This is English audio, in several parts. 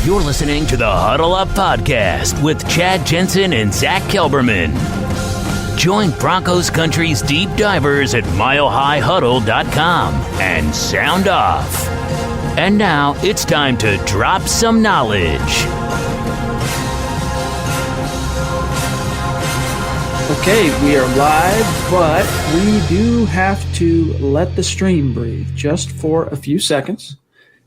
You're listening to the Huddle Up Podcast with Chad Jensen and Zack Kelberman. Join Broncos Country's deep divers at milehighhuddle.com and sound off. And now it's time to drop some knowledge. Okay, we are live, but we do have to let the stream breathe just for a few seconds.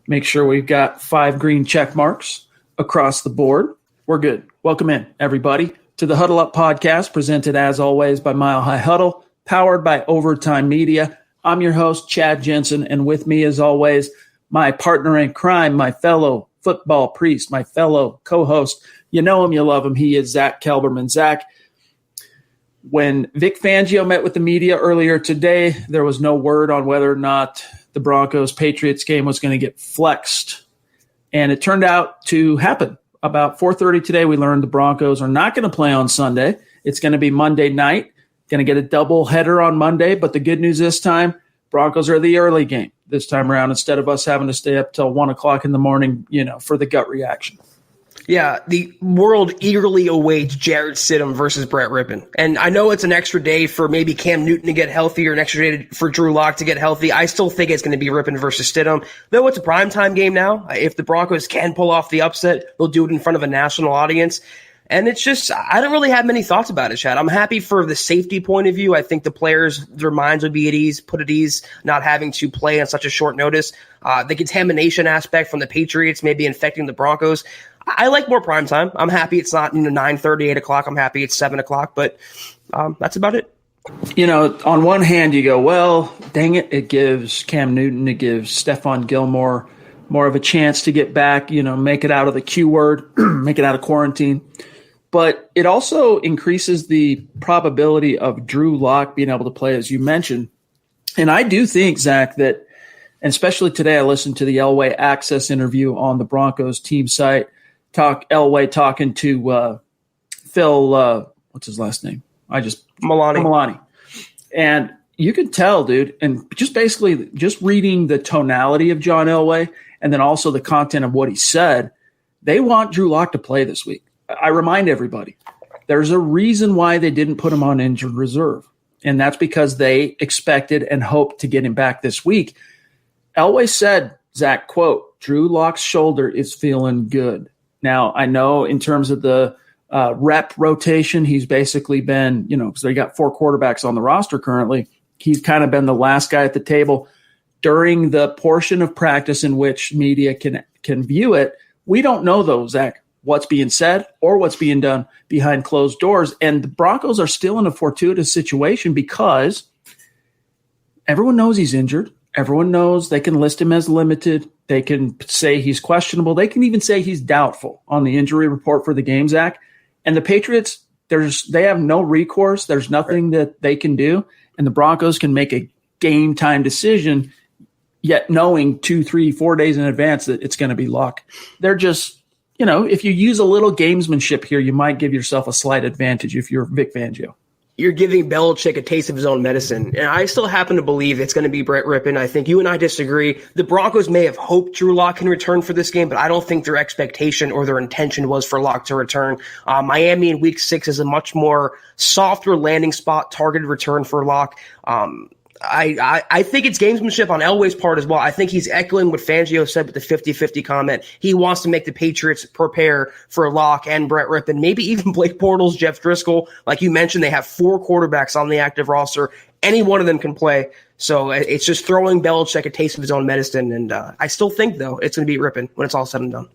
Make sure we've got 5 green check marks across the board. We're good. Welcome in, everybody, to the Huddle Up Podcast, presented as always by Mile High Huddle, powered by Overtime Media. I'm your host, Chad Jensen, and with me, as always, my partner in crime, my fellow football priest, my fellow co-host. You know him, you love him. He is Zack Kelberman. Zack, when Vic Fangio met with the media earlier today, there was no word on whether or not the Broncos-Patriots game was going to get flexed. And it turned out to happen. About 4:30 today, we learned the Broncos are not going to play on Sunday. It's going to be Monday night. Going to get a double header on Monday. But the good news this time, Broncos are the early game this time around instead of us having to stay up till 1 o'clock in the morning, for the gut reaction. Yeah, the world eagerly awaits Jarrett Stidham versus Brett Rippon. And I know it's an extra day for maybe Cam Newton to get healthy or an extra day for Drew Lock to get healthy. I still think it's going to be Rippon versus Stidham. Though it's a primetime game now. If the Broncos can pull off the upset, they'll do it in front of a national audience. And it's just, I don't really have many thoughts about it, Chad. I'm happy for the safety point of view. I think the players, their minds would be at ease, put at ease, not having to play on such a short notice. The contamination aspect from the Patriots maybe infecting the Broncos. I like more prime time. I'm happy it's not 9:30, 8 o'clock. I'm happy it's 7 o'clock, but that's about it. On one hand, you go, well, dang it, it gives Cam Newton, it gives Stephon Gilmore more of a chance to get back, make it out of the Q word, make it out of quarantine. But it also increases the probability of Drew Lock being able to play, as you mentioned. And I do think, Zach, that, and especially today, I listened to the Elway Access interview on the Broncos team site. Elway talking to Phil, what's his last name? Milani. And you could tell, dude, and just reading the tonality of John Elway and then also the content of what he said, they want Drew Lock to play this week. I remind everybody, there's a reason why they didn't put him on injured reserve, and that's because they expected and hoped to get him back this week. Elway said, Zach, quote, Drew Lock's shoulder is feeling good. Now, I know in terms of the rep rotation, he's basically been, because they got 4 quarterbacks on the roster currently, he's kind of been the last guy at the table during the portion of practice in which media can view it. We don't know, though, Zach, what's being said or what's being done behind closed doors. And the Broncos are still in a fortuitous situation because everyone knows he's injured. Everyone knows they can list him as limited. They can say he's questionable. They can even say he's doubtful on the injury report for the game, Zach. And the Patriots, they have no recourse. There's nothing that they can do. And the Broncos can make a game time decision, yet knowing 2, 3, 4 days in advance that it's going to be Lock. They're just, if you use a little gamesmanship here, you might give yourself a slight advantage if you're Vic Fangio. You're giving Belichick a taste of his own medicine. And I still happen to believe it's going to be Brett Rippon. I think you and I disagree. The Broncos may have hoped Drew Lock can return for this game, but I don't think their expectation or their intention was for Lock to return. Miami in week 6 is a much more softer landing spot, targeted return for Lock. I think it's gamesmanship on Elway's part as well. I think he's echoing what Fangio said with the 50-50 comment. He wants to make the Patriots prepare for Lock and Brett Rippon, maybe even Blake Bortles, Jeff Driscoll. Like you mentioned, they have 4 quarterbacks on the active roster. Any one of them can play. So it's just throwing Belichick a taste of his own medicine. And I still think, though, it's going to be Rippon when it's all said and done.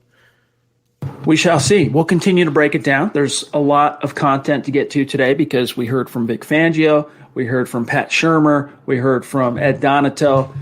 We shall see. We'll continue to break it down. There's a lot of content to get to today because we heard from Vic Fangio. We heard from Pat Shurmur. We heard from Ed Donato.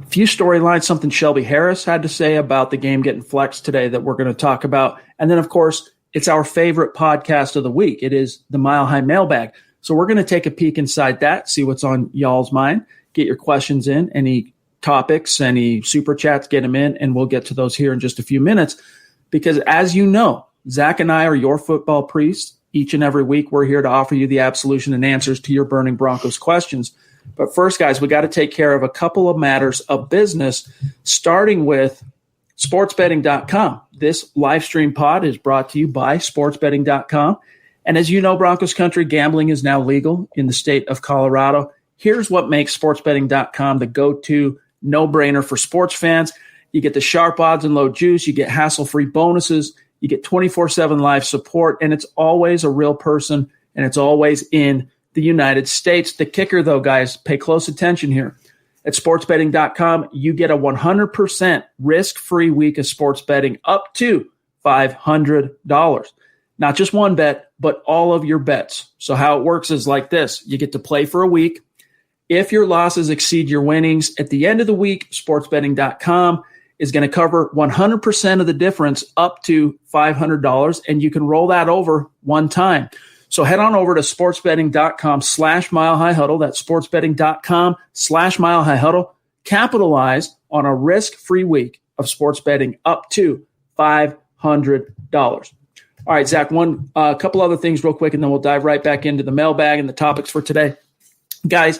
A few storylines, something Shelby Harris had to say about the game getting flexed today that we're going to talk about. And then, of course, it's our favorite podcast of the week. It is the Mile High Mailbag. So we're going to take a peek inside that, see what's on y'all's mind, get your questions in, any topics, any super chats, get them in, and we'll get to those here in just a few minutes. Because as you know, Zach and I are your football priests. Each and every week, we're here to offer you the absolution and answers to your burning Broncos questions. But first, guys, we got to take care of a couple of matters of business, starting with sportsbetting.com. This live stream pod is brought to you by sportsbetting.com. And as you know, Broncos country, gambling is now legal in the state of Colorado. Here's what makes sportsbetting.com the go-to no-brainer for sports fans. You get the sharp odds and low juice. You get hassle-free bonuses. You get 24/7 live support, and it's always a real person, and it's always in the United States. The kicker, though, guys, pay close attention here. At sportsbetting.com, you get a 100% risk-free week of sports betting up to $500. Not just one bet, but all of your bets. So how it works is like this. You get to play for a week. If your losses exceed your winnings, at the end of the week, sportsbetting.com is going to cover 100% of the difference up to $500, and you can roll that over one time. So head on over to sportsbetting.com/milehighhuddle. That's sportsbetting.com/milehighhuddle. Capitalize on a risk-free week of sports betting up to $500. All right, Zach, a couple other things real quick, and then we'll dive right back into the mailbag and the topics for today. Guys,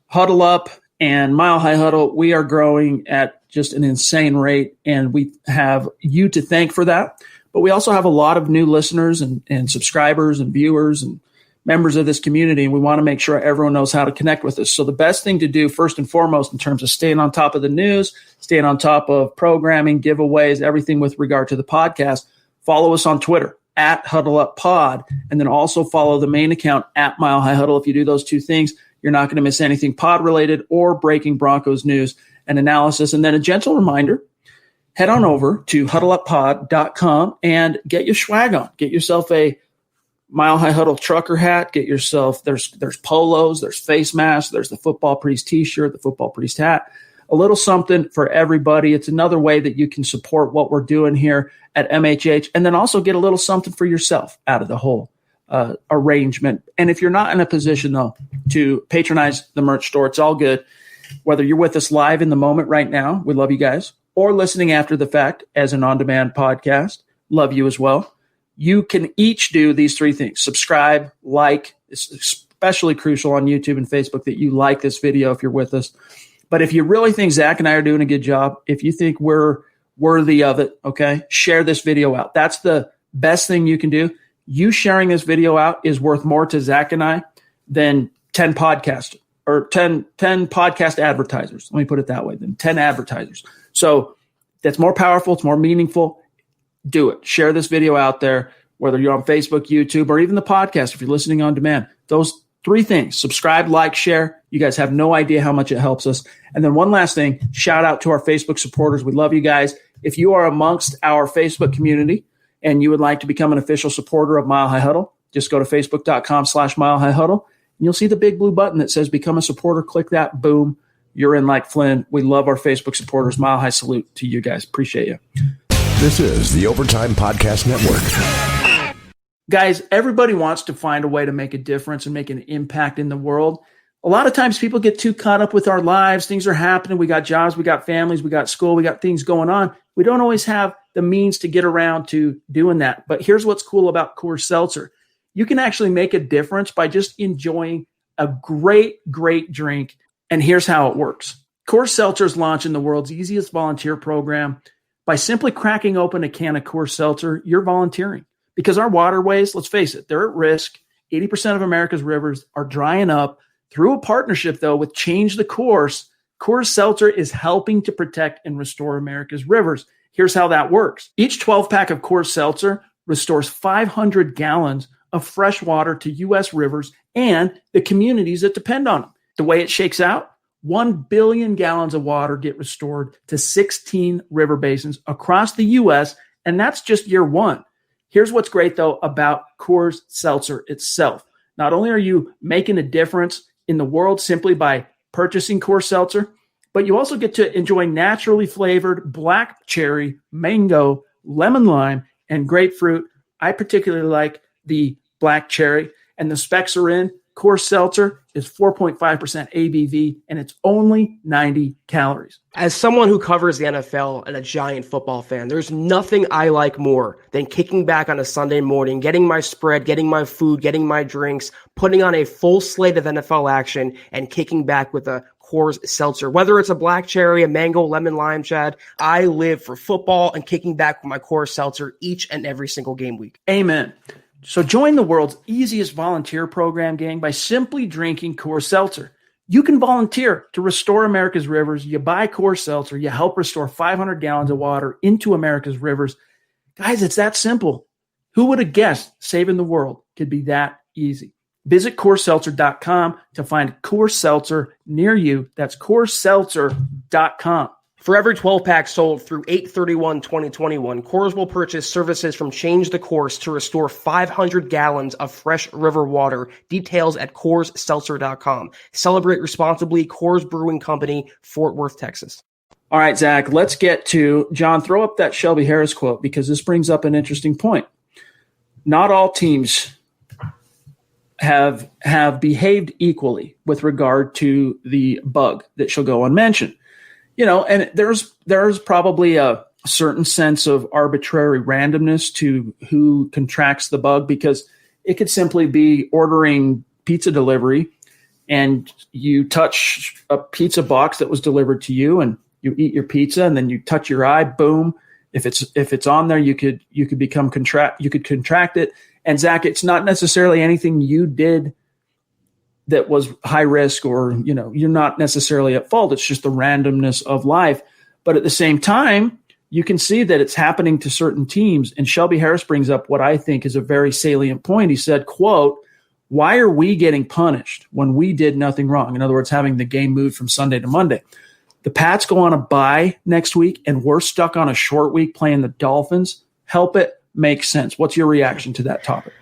Huddle Up and Mile High Huddle, we are growing at just an insane rate, and we have you to thank for that. But we also have a lot of new listeners and subscribers and viewers and members of this community, and we want to make sure everyone knows how to connect with us. So the best thing to do, first and foremost, in terms of staying on top of the news, staying on top of programming, giveaways, everything with regard to the podcast, follow us on Twitter at HuddleUpPod, and then also follow the main account at Mile High Huddle. If you do those two things, you're not going to miss anything pod-related or breaking Broncos news and analysis. And then a gentle reminder, head on over to huddleuppod.com and get your swag on. Get yourself a Mile High Huddle trucker hat. Get yourself, there's polos, there's face masks, there's the Football Priest t-shirt, the Football Priest hat, a little something for everybody. It's another way that you can support what we're doing here at MHH, and then also get a little something for yourself out of the whole arrangement. And if you're not in a position, though, to patronize the merch store, it's all good. Whether you're with us live in the moment right now, we love you guys, or listening after the fact as an on-demand podcast, love you as well. You can each do these three things. Subscribe, like. It's especially crucial on YouTube and Facebook that you like this video if you're with us. But if you really think Zach and I are doing a good job, if you think we're worthy of it, okay, share this video out. That's the best thing you can do. You sharing this video out is worth more to Zach and I than 10 podcast advertisers. Let me put it that way, than 10 advertisers. So that's more powerful. It's more meaningful. Do it. Share this video out there, whether you're on Facebook, YouTube, or even the podcast if you're listening on demand. Those three things: subscribe, like, share. You guys have no idea how much it helps us. And then one last thing, shout out to our Facebook supporters. We love you guys. If you are amongst our Facebook community and you would like to become an official supporter of Mile High Huddle, just go to facebook.com/milehighhuddle, and you'll see the big blue button that says become a supporter. Click that. Boom. You're in like Flynn. We love our Facebook supporters. Mile High salute to you guys. Appreciate you. This is the Overtime Podcast Network. Guys, everybody wants to find a way to make a difference and make an impact in the world. A lot of times people get too caught up with our lives. Things are happening. We got jobs, we got families, we got school, we got things going on. We don't always have the means to get around to doing that. But here's what's cool about Coors Seltzer. You can actually make a difference by just enjoying a great, great drink. And here's how it works. Coors Seltzer is launching the world's easiest volunteer program. By simply cracking open a can of Coors Seltzer, you're volunteering. Because our waterways, let's face it, they're at risk. 80% of America's rivers are drying up. Through a partnership, though, with Change the Course, Coors Seltzer is helping to protect and restore America's rivers. Here's how that works. Each 12-pack of Coors Seltzer restores 500 gallons of fresh water to U.S. rivers and the communities that depend on them. The way it shakes out, 1 billion gallons of water get restored to 16 river basins across the U.S., and that's just year one. Here's what's great, though, about Coors Seltzer itself. Not only are you making a difference in the world simply by purchasing Coors Seltzer, but you also get to enjoy naturally flavored black cherry, mango, lemon lime, and grapefruit. I particularly like the black cherry, and the specs are in. Coors Seltzer is 4.5% ABV, and it's only 90 calories. As someone who covers the NFL and a giant football fan, there's nothing I like more than kicking back on a Sunday morning, getting my spread, getting my food, getting my drinks, putting on a full slate of NFL action, and kicking back with a Coors Seltzer. Whether it's a black cherry, a mango, lemon, lime, Chad, I live for football and kicking back with my Coors Seltzer each and every single game week. Amen. So join the world's easiest volunteer program, gang, by simply drinking Coors Seltzer. You can volunteer to restore America's rivers. You buy Coors Seltzer, you help restore 500 gallons of water into America's rivers. Guys, it's that simple. Who would have guessed saving the world could be that easy? Visit CoorsSeltzer.com to find Coors Seltzer near you. That's CoorsSeltzer.com. For every 12-pack sold through 8/31/2021, Coors will purchase services from Change the Course to restore 500 gallons of fresh river water. Details at CoorsSeltzer.com. Celebrate responsibly. Coors Brewing Company, Fort Worth, Texas. All right, Zach, let's get to, John, throw up that Shelby Harris quote because this brings up an interesting point. Not all teams have behaved equally with regard to the bug that shall go unmentioned. You know, and there's probably a certain sense of arbitrary randomness to who contracts the bug, because it could simply be ordering pizza delivery and you touch a pizza box that was delivered to you and you eat your pizza and then you touch your eye, boom. If it's on there, you could contract it. And Zach, it's not necessarily anything you did that was high risk, or, you know, you're not necessarily at fault. It's just the randomness of life. But at the same time, you can see that it's happening to certain teams. And Shelby Harris brings up what I think is a very salient point. He said, quote, "Why are we getting punished when we did nothing wrong?" In other words, having the game moved from Sunday to Monday. The Pats go on a bye next week, and we're stuck on a short week playing the Dolphins. Help it make sense. What's your reaction to that topic?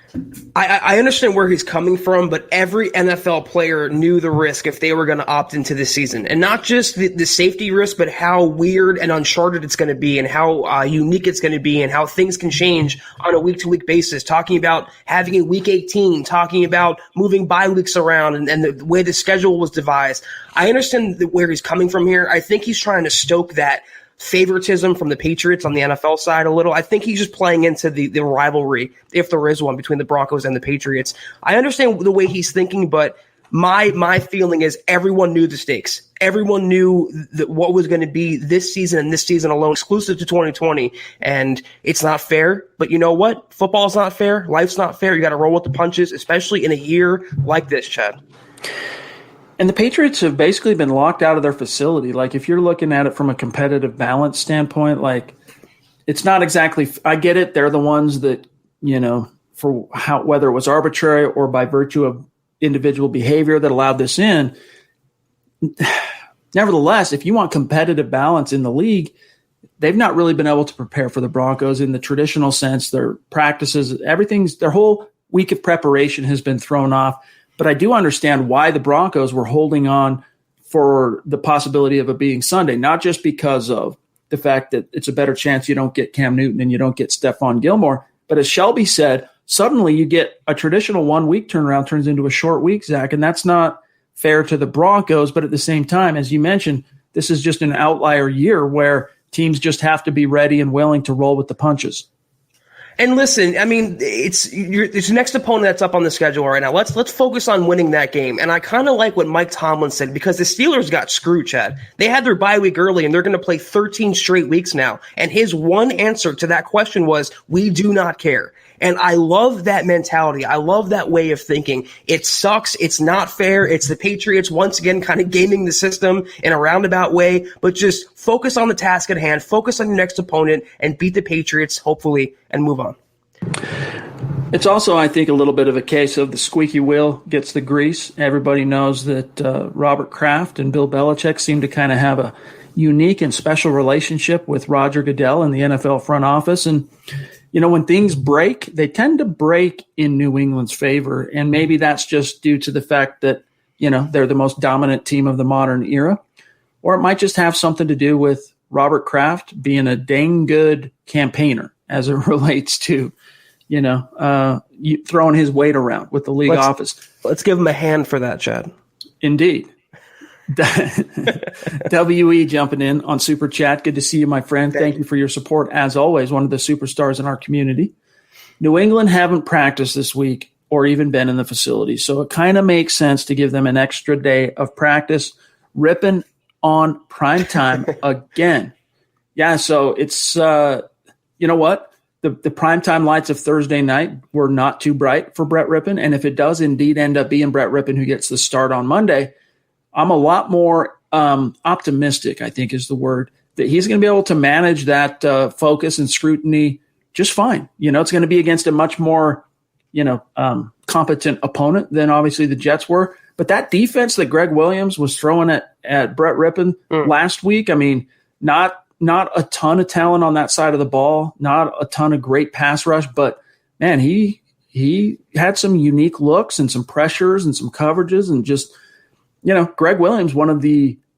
I understand where he's coming from, but every NFL player knew the risk if they were going to opt into this season. And not just the safety risk, but how weird and uncharted it's going to be and how unique it's going to be and how things can change on a week-to-week basis. Talking about having a Week 18, talking about moving bye weeks around and the way the schedule was devised. I understand where he's coming from here. I think he's trying to stoke that favoritism from the Patriots on the NFL side a little. I think he's just playing into the rivalry, if there is one, between the Broncos and the Patriots. I understand the way he's thinking, but my feeling is everyone knew the stakes. Everyone knew what was going to be this season and this season alone, exclusive to 2020. And it's not fair. But you know what? Football's not fair. Life's not fair. You got to roll with the punches, especially in a year like this, Chad. And the Patriots have basically been locked out of their facility. Like, if you're looking at it from a competitive balance standpoint, like, it's not exactly – I get it. They're the ones that, you know, for how, whether it was arbitrary or by virtue of individual behavior that allowed this in. Nevertheless, if you want competitive balance in the league, they've not really been able to prepare for the Broncos in the traditional sense. Their practices, their whole week of preparation has been thrown off. But I do understand why the Broncos were holding on for the possibility of it being Sunday, not just because of the fact that it's a better chance you don't get Cam Newton and you don't get Stephon Gilmore. But as Shelby said, suddenly you get a traditional 1 week turnaround turns into a short week, Zach, and that's not fair to the Broncos. But at the same time, as you mentioned, this is just an outlier year where teams just have to be ready and willing to roll with the punches. And listen, I mean, it's your next opponent that's up on the schedule right now. Let's focus on winning that game. And I kind of like what Mike Tomlin said, because the Steelers got screwed, Chad. They had their bye week early, and they're going to play 13 straight weeks now. And his one answer to that question was, "We do not care." And I love that mentality. I love that way of thinking. It sucks. It's not fair. It's the Patriots once again kind of gaming the system in a roundabout way, but just focus on the task at hand, focus on your next opponent, and beat the Patriots, hopefully, and move on. It's also, I think, a little bit of a case of the squeaky wheel gets the grease. Everybody knows that Robert Kraft and Bill Belichick seem to kind of have a unique and special relationship with Roger Goodell in the NFL front office. And you know, when things break, they tend to break in New England's favor. And maybe that's just due to the fact that, you know, they're the most dominant team of the modern era. Or it might just have something to do with Robert Kraft being a dang good campaigner as it relates to, you know, throwing his weight around with the league office. Let's give him a hand for that, Chad. Indeed. WE jumping in on Super Chat. Good to see you, my friend. Thank you for your support, as always, one of the superstars in our community. New England haven't practiced this week or even been in the facility, so it kind of makes sense to give them an extra day of practice. Rippon on primetime again. Yeah, so it's you know what? The primetime lights of Thursday night were not too bright for Brett Rippon, and if it does indeed end up being Brett Rippon who gets the start on Monday, I'm a lot more optimistic, I think is the word, that he's going to be able to manage that focus and scrutiny just fine. It's going to be against a much more, competent opponent than obviously the Jets were. But that defense that Greg Williams was throwing at Brett Rippon last week, I mean, not a ton of talent on that side of the ball, not a ton of great pass rush, but man, he had some unique looks and some pressures and some coverages and just, Greg Williams,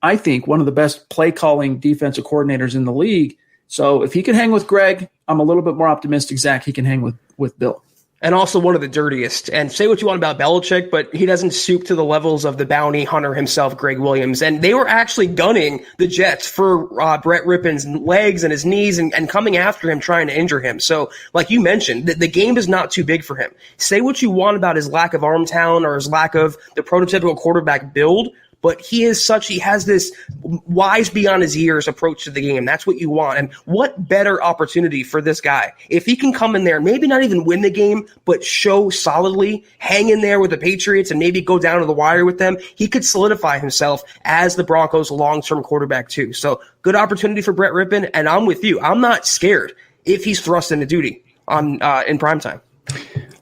I think one of the best play calling defensive coordinators in the league. So if he can hang with Greg, I'm a little bit more optimistic, Zach, he can hang with Bill. And also one of the dirtiest. And say what you want about Belichick, but he doesn't stoop to the levels of the bounty hunter himself, Greg Williams. And they were actually gunning the Jets for Brett Rippon's legs and his knees and coming after him, trying to injure him. So like you mentioned, the game is not too big for him. Say what you want about his lack of arm talent or his lack of the prototypical quarterback build, but he has this wise beyond his years approach to the game. That's what you want. And what better opportunity for this guy? If he can come in there, maybe not even win the game, but show solidly, hang in there with the Patriots and maybe go down to the wire with them, he could solidify himself as the Broncos' long-term quarterback too. So good opportunity for Brett Rippon, and I'm with you. I'm not scared if he's thrust into duty in primetime.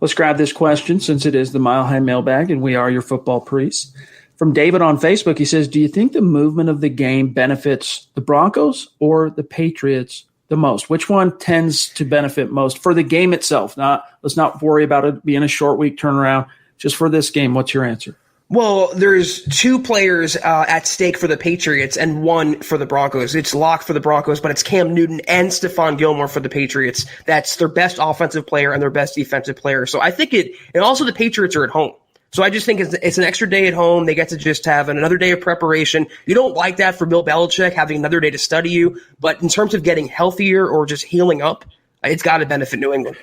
Let's grab this question since it is the Mile High Mailbag and we are your football priests. From David on Facebook, he says, do you think the movement of the game benefits the Broncos or the Patriots the most? Which one tends to benefit most for the game itself? Let's not worry about it being a short week turnaround. Just for this game, what's your answer? Well, there's two players at stake for the Patriots and one for the Broncos. It's locked for the Broncos, but it's Cam Newton and Stephon Gilmore for the Patriots. That's their best offensive player and their best defensive player. So I think and also the Patriots are at home. So I just think it's an extra day at home. They get to just have another day of preparation. You don't like that for Bill Belichick, having another day to study you. But in terms of getting healthier or just healing up, it's got to benefit New England.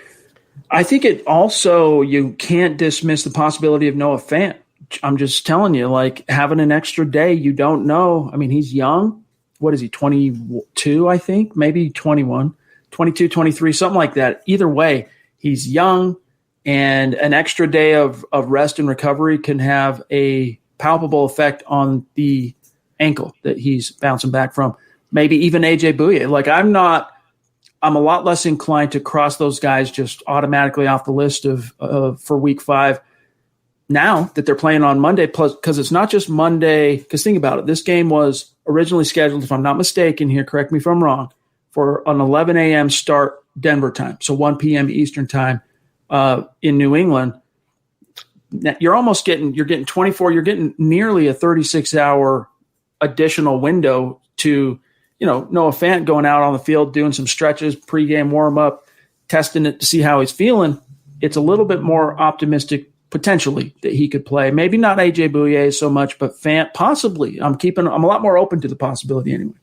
I think it also, you can't dismiss the possibility of Noah Fant. I'm just telling you, like having an extra day, you don't know. I mean, he's young. What is he, 22, I think? Maybe 21, 22, 23, something like that. Either way, he's young. And an extra day of rest and recovery can have a palpable effect on the ankle that he's bouncing back from. Maybe even AJ Bouye. Like I'm a lot less inclined to cross those guys just automatically off the list for week 5 now that they're playing on Monday. Plus, because it's not just Monday. Because think about it. This game was originally scheduled, if I'm not mistaken here, correct me if I'm wrong, for an 11 a.m. start Denver time. So 1 p.m. Eastern time. In New England, you're getting 24, you're getting nearly a 36-hour additional window to, Noah Fant going out on the field, doing some stretches, pregame warm-up, testing it to see how he's feeling. It's a little bit more optimistic potentially that he could play. Maybe not AJ Bouye so much, but Fant possibly. I'm a lot more open to the possibility anyway.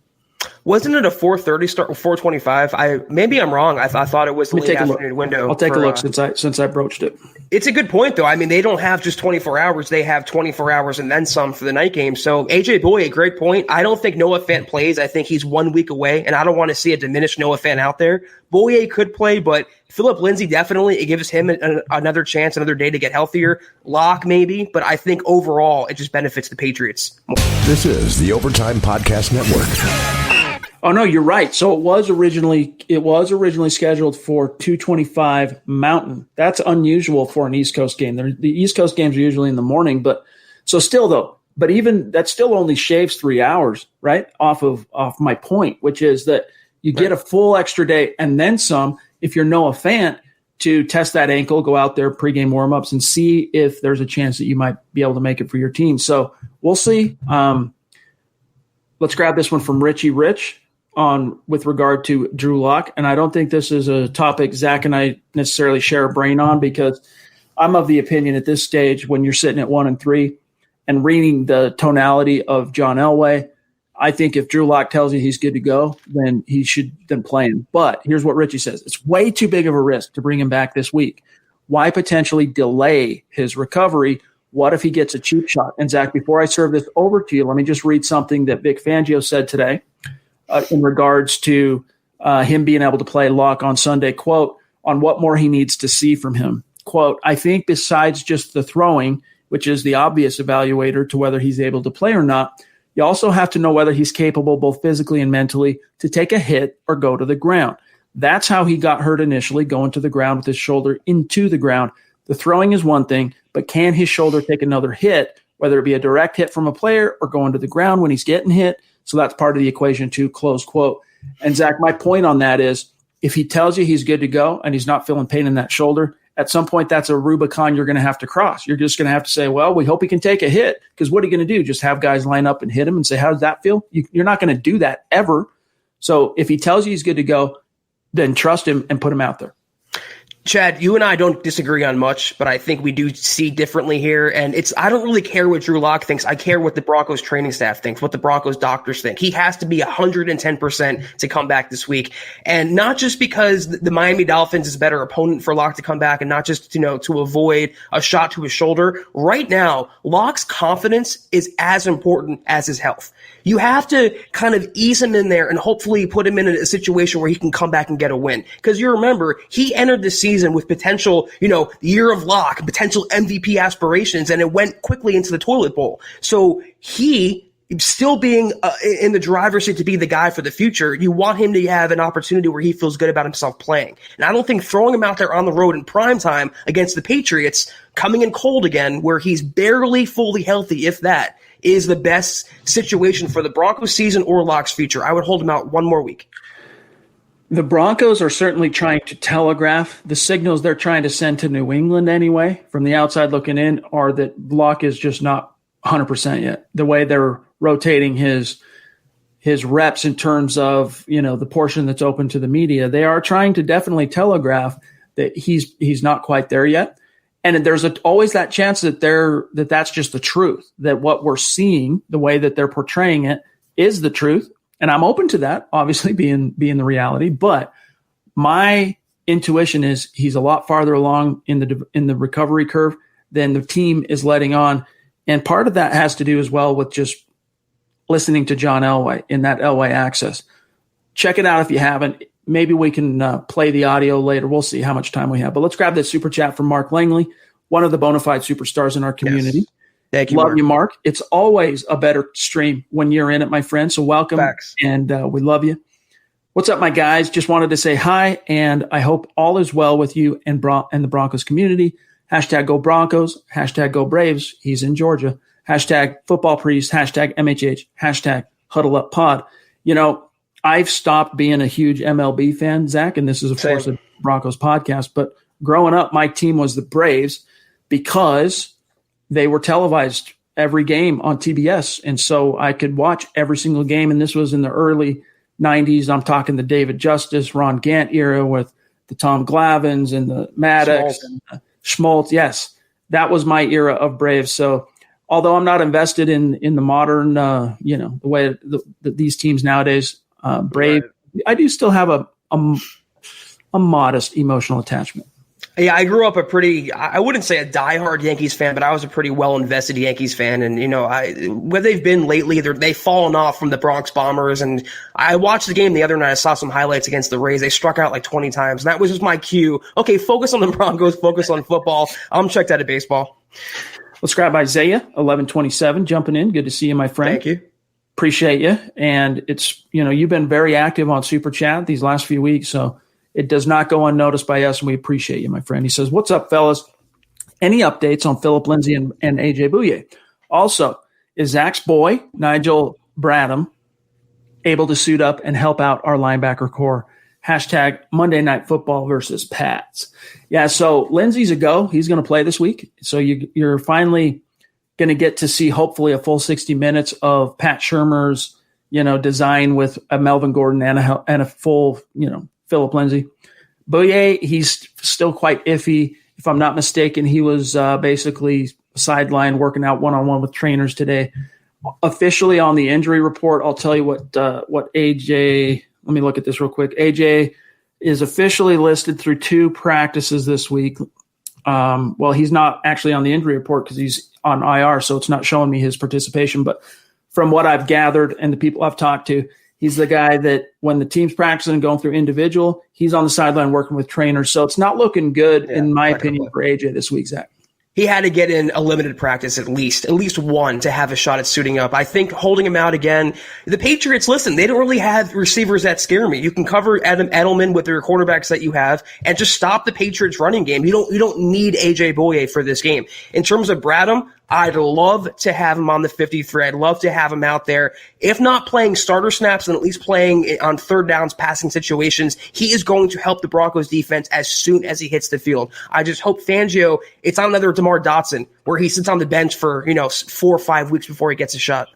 Wasn't it a 4:30 start, 4:25? Maybe I'm wrong. I thought it was the late afternoon window. I'll take a look since I broached it. It's a good point, though. I mean, they don't have just 24 hours. They have 24 hours and then some for the night game. So AJ Bouye, great point. I don't think Noah Fant plays. I think he's 1 week away, and I don't want to see a diminished Noah Fant out there. Bouye could play, but Phillip Lindsay definitely, it gives him another chance, another day to get healthier. Locke maybe, but I think overall it just benefits the Patriots. This is the Overtime Podcast Network. Oh no, you're right. So it was originally scheduled for 2:25 Mountain. That's unusual for an East Coast game. The East Coast games are usually in the morning, but even that still only shaves 3 hours, right? Off my point, which is that you get a full extra day and then some if you're Noah Fant to test that ankle, go out there, pregame warmups, and see if there's a chance that you might be able to make it for your team. So we'll see. Let's grab this one from Richie Rich with regard to Drew Lock. And I don't think this is a topic Zach and I necessarily share a brain on, because I'm of the opinion at this stage, when you're sitting at 1-3 and reading the tonality of John Elway, I think if Drew Lock tells you he's good to go, then he should then play him. But here's what Richie says. It's way too big of a risk to bring him back this week. Why potentially delay his recovery What if he gets a cheap shot? And Zach, before I serve this over to you, let me just read something that Vic Fangio said today in regards to him being able to play lock on Sunday. Quote, on what more he needs to see from him. Quote, I think besides just the throwing, which is the obvious evaluator to whether he's able to play or not, you also have to know whether he's capable both physically and mentally to take a hit or go to the ground. That's how he got hurt initially, going to the ground with his shoulder into the ground. The throwing is one thing, but can his shoulder take another hit, whether it be a direct hit from a player or going to the ground when he's getting hit? So that's part of the equation too, close quote. And Zach, my point on that is if he tells you he's good to go and he's not feeling pain in that shoulder, at some point that's a Rubicon you're going to have to cross. You're just going to have to say, well, we hope he can take a hit, because what are you going to do? Just have guys line up and hit him and say, how does that feel? You're not going to do that ever. So if he tells you he's good to go, then trust him and put him out there. Chad, you and I don't disagree on much, but I think we do see differently here. And I don't really care what Drew Lock thinks. I care what the Broncos training staff thinks, what the Broncos doctors think. He has to be 110% to come back this week. And not just because the Miami Dolphins is a better opponent for Lock to come back, and not just, to avoid a shot to his shoulder. Right now, Lock's confidence is as important as his health. You have to kind of ease him in there and hopefully put him in a situation where he can come back and get a win. Because you remember, he entered the season with potential, year of Lock, potential MVP aspirations, and it went quickly into the toilet bowl. So he, still being in the driver's seat to be the guy for the future, you want him to have an opportunity where he feels good about himself playing. And I don't think throwing him out there on the road in prime time against the Patriots, coming in cold again, where he's barely fully healthy, if that, is the best situation for the Broncos season or Lock's future. I would hold him out one more week. The Broncos are certainly trying to telegraph the signals they're trying to send to New England anyway, from the outside looking in, are that Lock is just not 100% yet. The way they're rotating his reps in terms of, the portion that's open to the media, they are trying to definitely telegraph that he's not quite there yet. And there's always that chance that that's just the truth, that what we're seeing, the way that they're portraying it, is the truth. And I'm open to that, obviously being the reality. But my intuition is he's a lot farther along in the recovery curve than the team is letting on. And part of that has to do as well with just listening to John Elway in that Elway Access. Check it out if you haven't. Maybe we can play the audio later. We'll see how much time we have. But let's grab this super chat from Mark Langley, one of the bona fide superstars in our community. Yes. Thank you, Love Mark. you, Mark. It's always a better stream when you're in it, my friend. So welcome. Facts. And we love you. What's up, my guys? Just wanted to say hi, and I hope all is well with you and the Broncos community. Hashtag Go Broncos. Hashtag Go Braves. He's in Georgia. Hashtag Football Priest. Hashtag MHH. Hashtag Huddle Up Pod. I've stopped being a huge MLB fan, Zach, and this is, of course, a Broncos podcast. But growing up, my team was the Braves because they were televised every game on TBS. And so I could watch every single game. And this was in the early 90s. I'm talking the David Justice, Ron Gant era with the Tom Glavins and the Maddox and the Schmaltz. Yes, that was my era of Braves. So although I'm not invested in the modern, the way that these teams nowadays, Brave, right, I do still have a modest emotional attachment. Yeah, I grew up I wouldn't say a diehard Yankees fan, but I was a pretty well-invested Yankees fan. And, where they've been lately, they've fallen off from the Bronx Bombers. And I watched the game the other night. I saw some highlights against the Rays. They struck out like 20 times. And that was just my cue. Okay, focus on the Broncos, focus on football. I'm checked out of baseball. Let's grab Isaiah, 1127, jumping in. Good to see you, my friend. Thank you. Appreciate you. And it's, you've been very active on Super Chat these last few weeks. So it does not go unnoticed by us, and we appreciate you, my friend. He says, what's up, fellas? Any updates on Philip Lindsay and AJ Bouye? Also, is Zach's boy, Nigel Bradham, able to suit up and help out our linebacker core? Hashtag Monday Night Football versus Pats. Yeah, so Lindsay's a go. He's going to play this week. So you're finally going to get to see, hopefully, a full 60 minutes of Pat Shurmur's, design with a Melvin Gordon and a full, Philip Lindsay. Bouye, he's still quite iffy. If I'm not mistaken, he was basically sidelined working out one-on-one with trainers today. Officially on the injury report, I'll tell you what AJ – let me look at this real quick. AJ is officially listed through 2 practices this week. Well, he's not actually on the injury report because he's on IR, so it's not showing me his participation. But from what I've gathered and the people I've talked to, he's the guy that when the team's practicing and going through individual, he's on the sideline working with trainers. So it's not looking good, in my opinion, for AJ this week, Zach. He had to get in a limited practice at least one to have a shot at suiting up. I think holding him out again, the Patriots, listen, they don't really have receivers that scare me. You can cover Adam Edelman with your quarterbacks that you have and just stop the Patriots running game. You don't need AJ Bouye for this game. In terms of Bradham, I'd love to have him on the 53. I'd love to have him out there. If not playing starter snaps, then at least playing on third downs, passing situations. He is going to help the Broncos defense as soon as he hits the field. I just hope Fangio, it's not another DeMar Dotson where he sits on the bench for, 4 or 5 weeks before he gets a shot.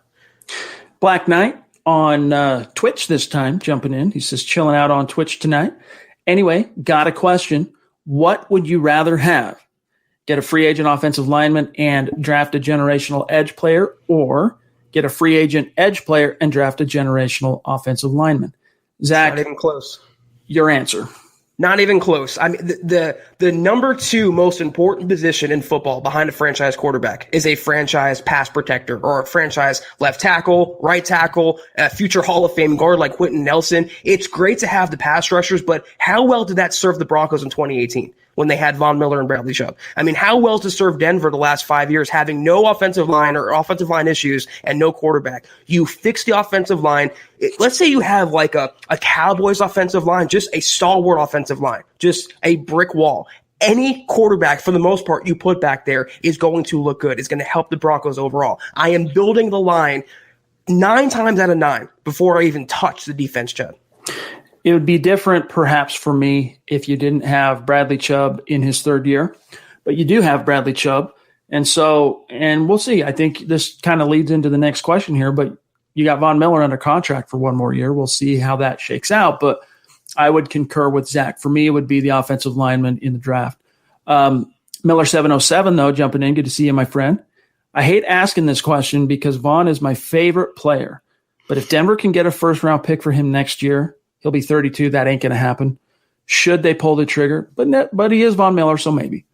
Black Knight on Twitch this time, jumping in. He says, chilling out on Twitch tonight. Anyway, got a question. What would you rather have? Get a free agent offensive lineman and draft a generational edge player, or get a free agent edge player and draft a generational offensive lineman? Zach, not even close. Your answer. Not even close. I mean, the number 2 most important position in football behind a franchise quarterback is a franchise pass protector or a franchise left tackle, right tackle, a future Hall of Fame guard like Quentin Nelson. It's great to have the pass rushers, but how well did that serve the Broncos in 2018? When they had Von Miller and Bradley Chubb. I mean, how well to serve Denver the last 5 years, having no offensive line or offensive line issues and no quarterback. You fix the offensive line. Let's say you have like a Cowboys offensive line, just a stalwart offensive line, just a brick wall. Any quarterback, for the most part, you put back there is going to look good. It's going to help the Broncos overall. I am building the line 9 times out of 9 before I even touch the defense, Chad. It would be different perhaps for me if you didn't have Bradley Chubb in his 3rd year, but you do have Bradley Chubb. And we'll see. I think this kind of leads into the next question here, but you got Von Miller under contract for 1 more year. We'll see how that shakes out, but I would concur with Zach. For me, it would be the offensive lineman in the draft. Miller 707 though, jumping in. Good to see you, my friend. I hate asking this question because Von is my favorite player, but if Denver can get a 1st-round pick for him next year, he'll be 32. That ain't going to happen. Should they pull the trigger? But he is Von Miller, so maybe.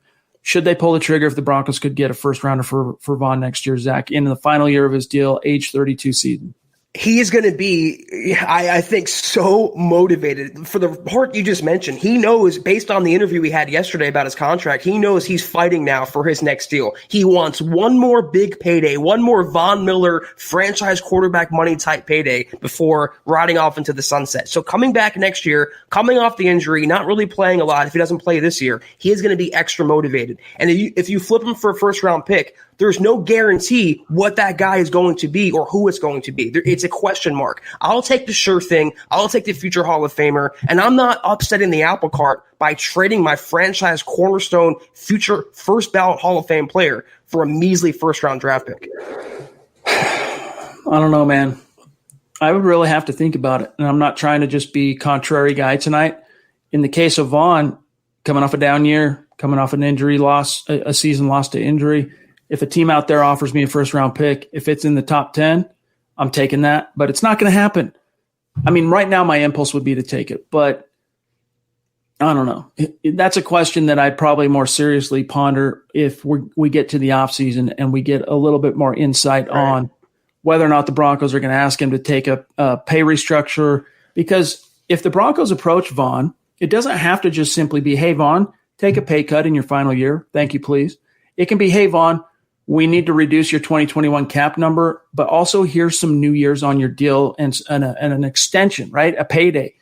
Should they pull the trigger if the Broncos could get a 1st-rounder for Von next year, Zach, in the final year of his deal, age 32 season? He is going to be, I think, so motivated for the part you just mentioned. He knows, based on the interview we had yesterday about his contract, he knows he's fighting now for his next deal. He wants one more big payday, one more Von Miller franchise quarterback money type payday before riding off into the sunset. So coming back next year, coming off the injury, not really playing a lot if he doesn't play this year, he is going to be extra motivated. And if you flip him for a 1st-round pick, there's no guarantee what that guy is going to be or who it's going to be. It's a question mark. I'll take the sure thing. I'll take the future Hall of Famer, and I'm not upsetting the apple cart by trading my franchise cornerstone future 1st ballot Hall of Fame player for a measly 1st-round draft pick. I don't know, man. I would really have to think about it, and I'm not trying to just be contrary guy tonight. In the case of Vaughn, coming off a down year, coming off an injury loss, a season lost to injury, if a team out there offers me a 1st-round pick, if it's in the top 10, I'm taking that. But it's not going to happen. I mean, right now my impulse would be to take it. But I don't know. That's a question that I'd probably more seriously ponder if we get to the offseason and we get a little bit more insight on whether or not the Broncos are going to ask him to take a pay restructure. Because if the Broncos approach Vaughn, it doesn't have to just simply be, hey, Vaughn, take a pay cut in your final year. Thank you, please. It can be, hey, Vaughn, we need to reduce your 2021 cap number, but also here's some new years on your deal and an extension, right? A payday.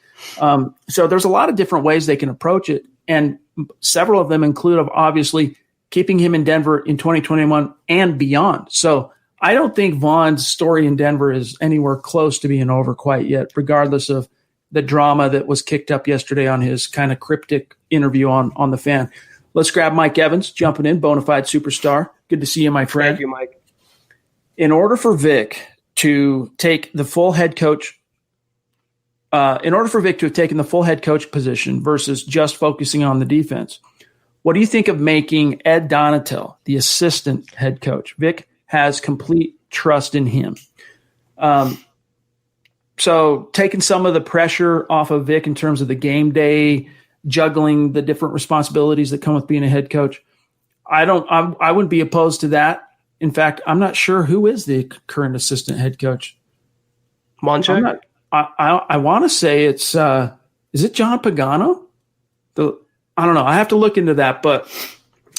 So there's a lot of different ways they can approach it. And several of them include, obviously, keeping him in Denver in 2021 and beyond. So I don't think Vaughn's story in Denver is anywhere close to being over quite yet, regardless of the drama that was kicked up yesterday on his kind of cryptic interview on the Fan. Let's grab Mike Evans, jumping in, bona fide superstar. Good to see you, my friend. Thank you, Mike. In order for Vic to take the full head coach, in order for Vic to have taken the full head coach position versus just focusing on the defense, what do you think of making Ed Donatel the assistant head coach? Vic has complete trust in him. So taking some of the pressure off of Vic in terms of the game day, juggling the different responsibilities that come with being a head coach, I wouldn't be opposed to that. In fact, I'm not sure who is the current assistant head coach. Monchek? I want to say it's is it John Pagano? I don't know. I have to look into that, but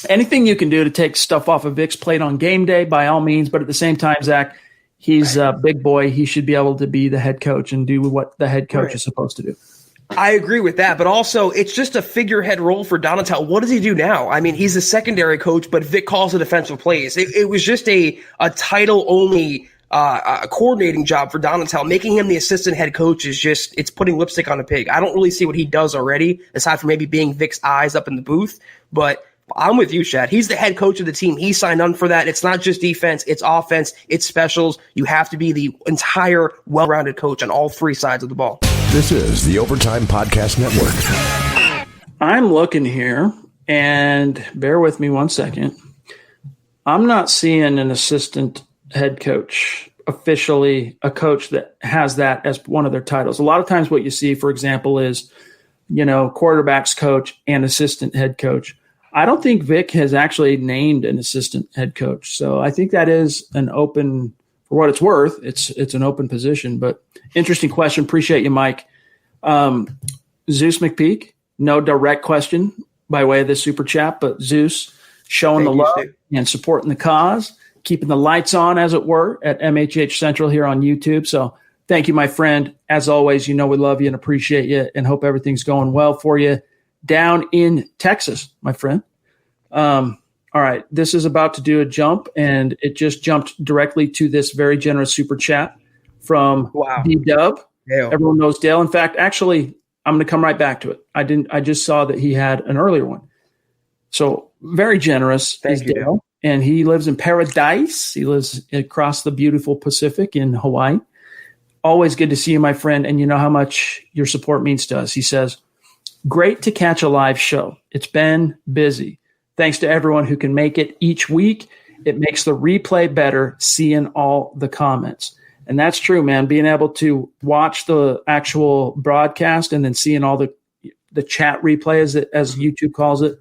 anything you can do to take stuff off of Vic's plate on game day, by all means. But at the same time, Zach, he's a big boy. He should be able to be the head coach and do what the head coach is supposed to do. I agree with that, but also it's just a figurehead role for Donatel. What does he do now? I mean, he's a secondary coach, but Vic calls the defensive plays. It was just a title-only coordinating job for Donatel. Making him the assistant head coach is just, it's putting lipstick on a pig. I don't really see what he does already, aside from maybe being Vic's eyes up in the booth, but I'm with you, Chad. He's the head coach of the team. He signed on for that. It's not just defense, it's offense, it's specials. You have to be the entire well-rounded coach on all three sides of the ball. This is the Overtime Podcast Network. I'm looking here, and bear with me one second. I'm not seeing an assistant head coach, officially a coach that has that as one of their titles. A lot of times what you see, for example, is, quarterbacks coach and assistant head coach. I don't think Vic has actually named an assistant head coach. So I think that is an open, for what it's worth, it's an open position. But interesting question. Appreciate you, Mike. Zeus McPeak, no direct question by way of the super chat, but Zeus showing the love and supporting the cause, keeping the lights on, as it were, at MHH Central here on YouTube. So thank you, my friend. As always, we love you and appreciate you and hope everything's going well for you down in Texas, my friend. All right, this is about to do a jump, and it just jumped directly to this very generous super chat from D-Dub. Dale. Everyone knows Dale. In fact, actually, I'm going to come right back to it. I just saw that he had an earlier one. So very generous. Thank you, Dale. And he lives in Paradise. He lives across the beautiful Pacific in Hawaii. Always good to see you, my friend, and you know how much your support means to us. He says, great to catch a live show. It's been busy. Thanks to everyone who can make it each week. It makes the replay better, seeing all the comments. And that's true, man. Being able to watch the actual broadcast and then seeing all the chat replay, as YouTube calls it,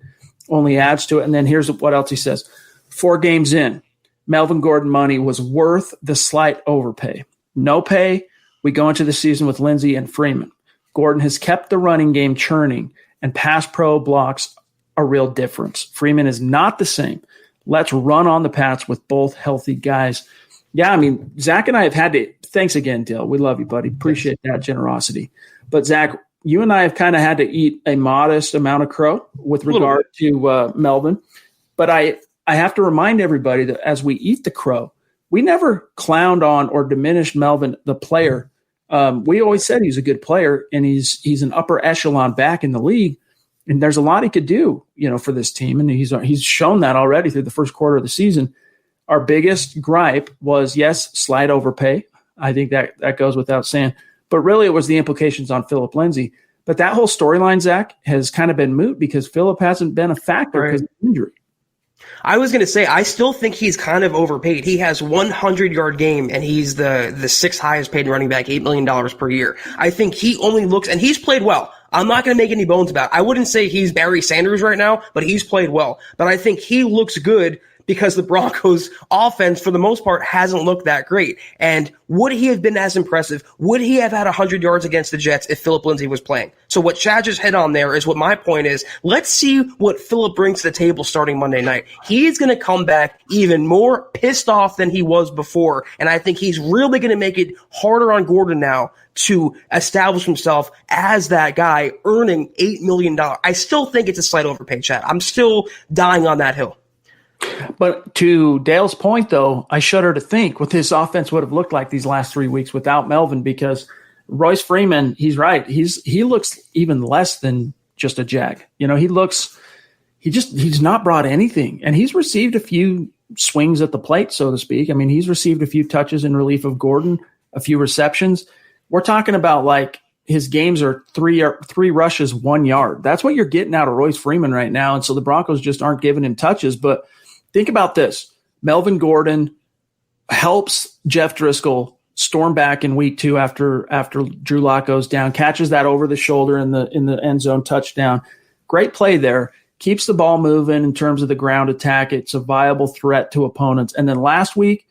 only adds to it. And then here's what else he says. 4 games in, Melvin Gordon money was worth the slight overpay. No pay. We go into the season with Lindsey and Freeman. Gordon has kept the running game churning, and pass pro blocks a real difference. Freeman is not the same. Let's run on the pass with both healthy guys. Yeah, I mean, Zach and I have had to – thanks again, Dale. We love you, buddy. Appreciate that generosity. But, Zach, you and I have kind of had to eat a modest amount of crow with regard to Melvin. But I have to remind everybody that as we eat the crow, we never clowned on or diminished Melvin, the player. We always said he's a good player, and he's an upper echelon back in the league. And there's a lot he could do, for this team. And he's shown that already through the first quarter of the season. Our biggest gripe was, yes, slight overpay. I think that goes without saying. But really, it was the implications on Phillip Lindsay. But that whole storyline, Zach, has kind of been moot because Phillip hasn't been a factor because of injury. I was going to say, I still think he's kind of overpaid. He has 100-yard game, and he's the 6th highest paid running back, $8 million per year. I think he only looks – and he's played well. I'm not going to make any bones about it. I wouldn't say he's Barry Sanders right now, but he's played well. But I think he looks good because the Broncos offense, for the most part, hasn't looked that great. And would he have been as impressive? Would he have had 100 yards against the Jets if Phillip Lindsay was playing? So what Chad just hit on there is what my point is. Let's see what Phillip brings to the table starting Monday night. He's going to come back even more pissed off than he was before. And I think he's really going to make it harder on Gordon now to establish himself as that guy earning $8 million. I still think it's a slight overpay, Chad. I'm still dying on that hill. But to Dale's point, though, I shudder to think what this offense would have looked like these last 3 weeks without Melvin, because Royce Freeman, he's right. He looks even less than just a jag. He's not brought anything. And he's received a few swings at the plate, so to speak. I mean, he's received a few touches in relief of Gordon, a few receptions. We're talking about like his games are three rushes, 1 yard. That's what you're getting out of Royce Freeman right now. And so the Broncos just aren't giving him touches. But think about this. Melvin Gordon helps Jeff Driscoll storm back in week 2 after Drew Lock goes down, catches that over the shoulder in the end zone touchdown. Great play there. keeps the ball moving in terms of the ground attack. It's a viable threat to opponents. And then last week,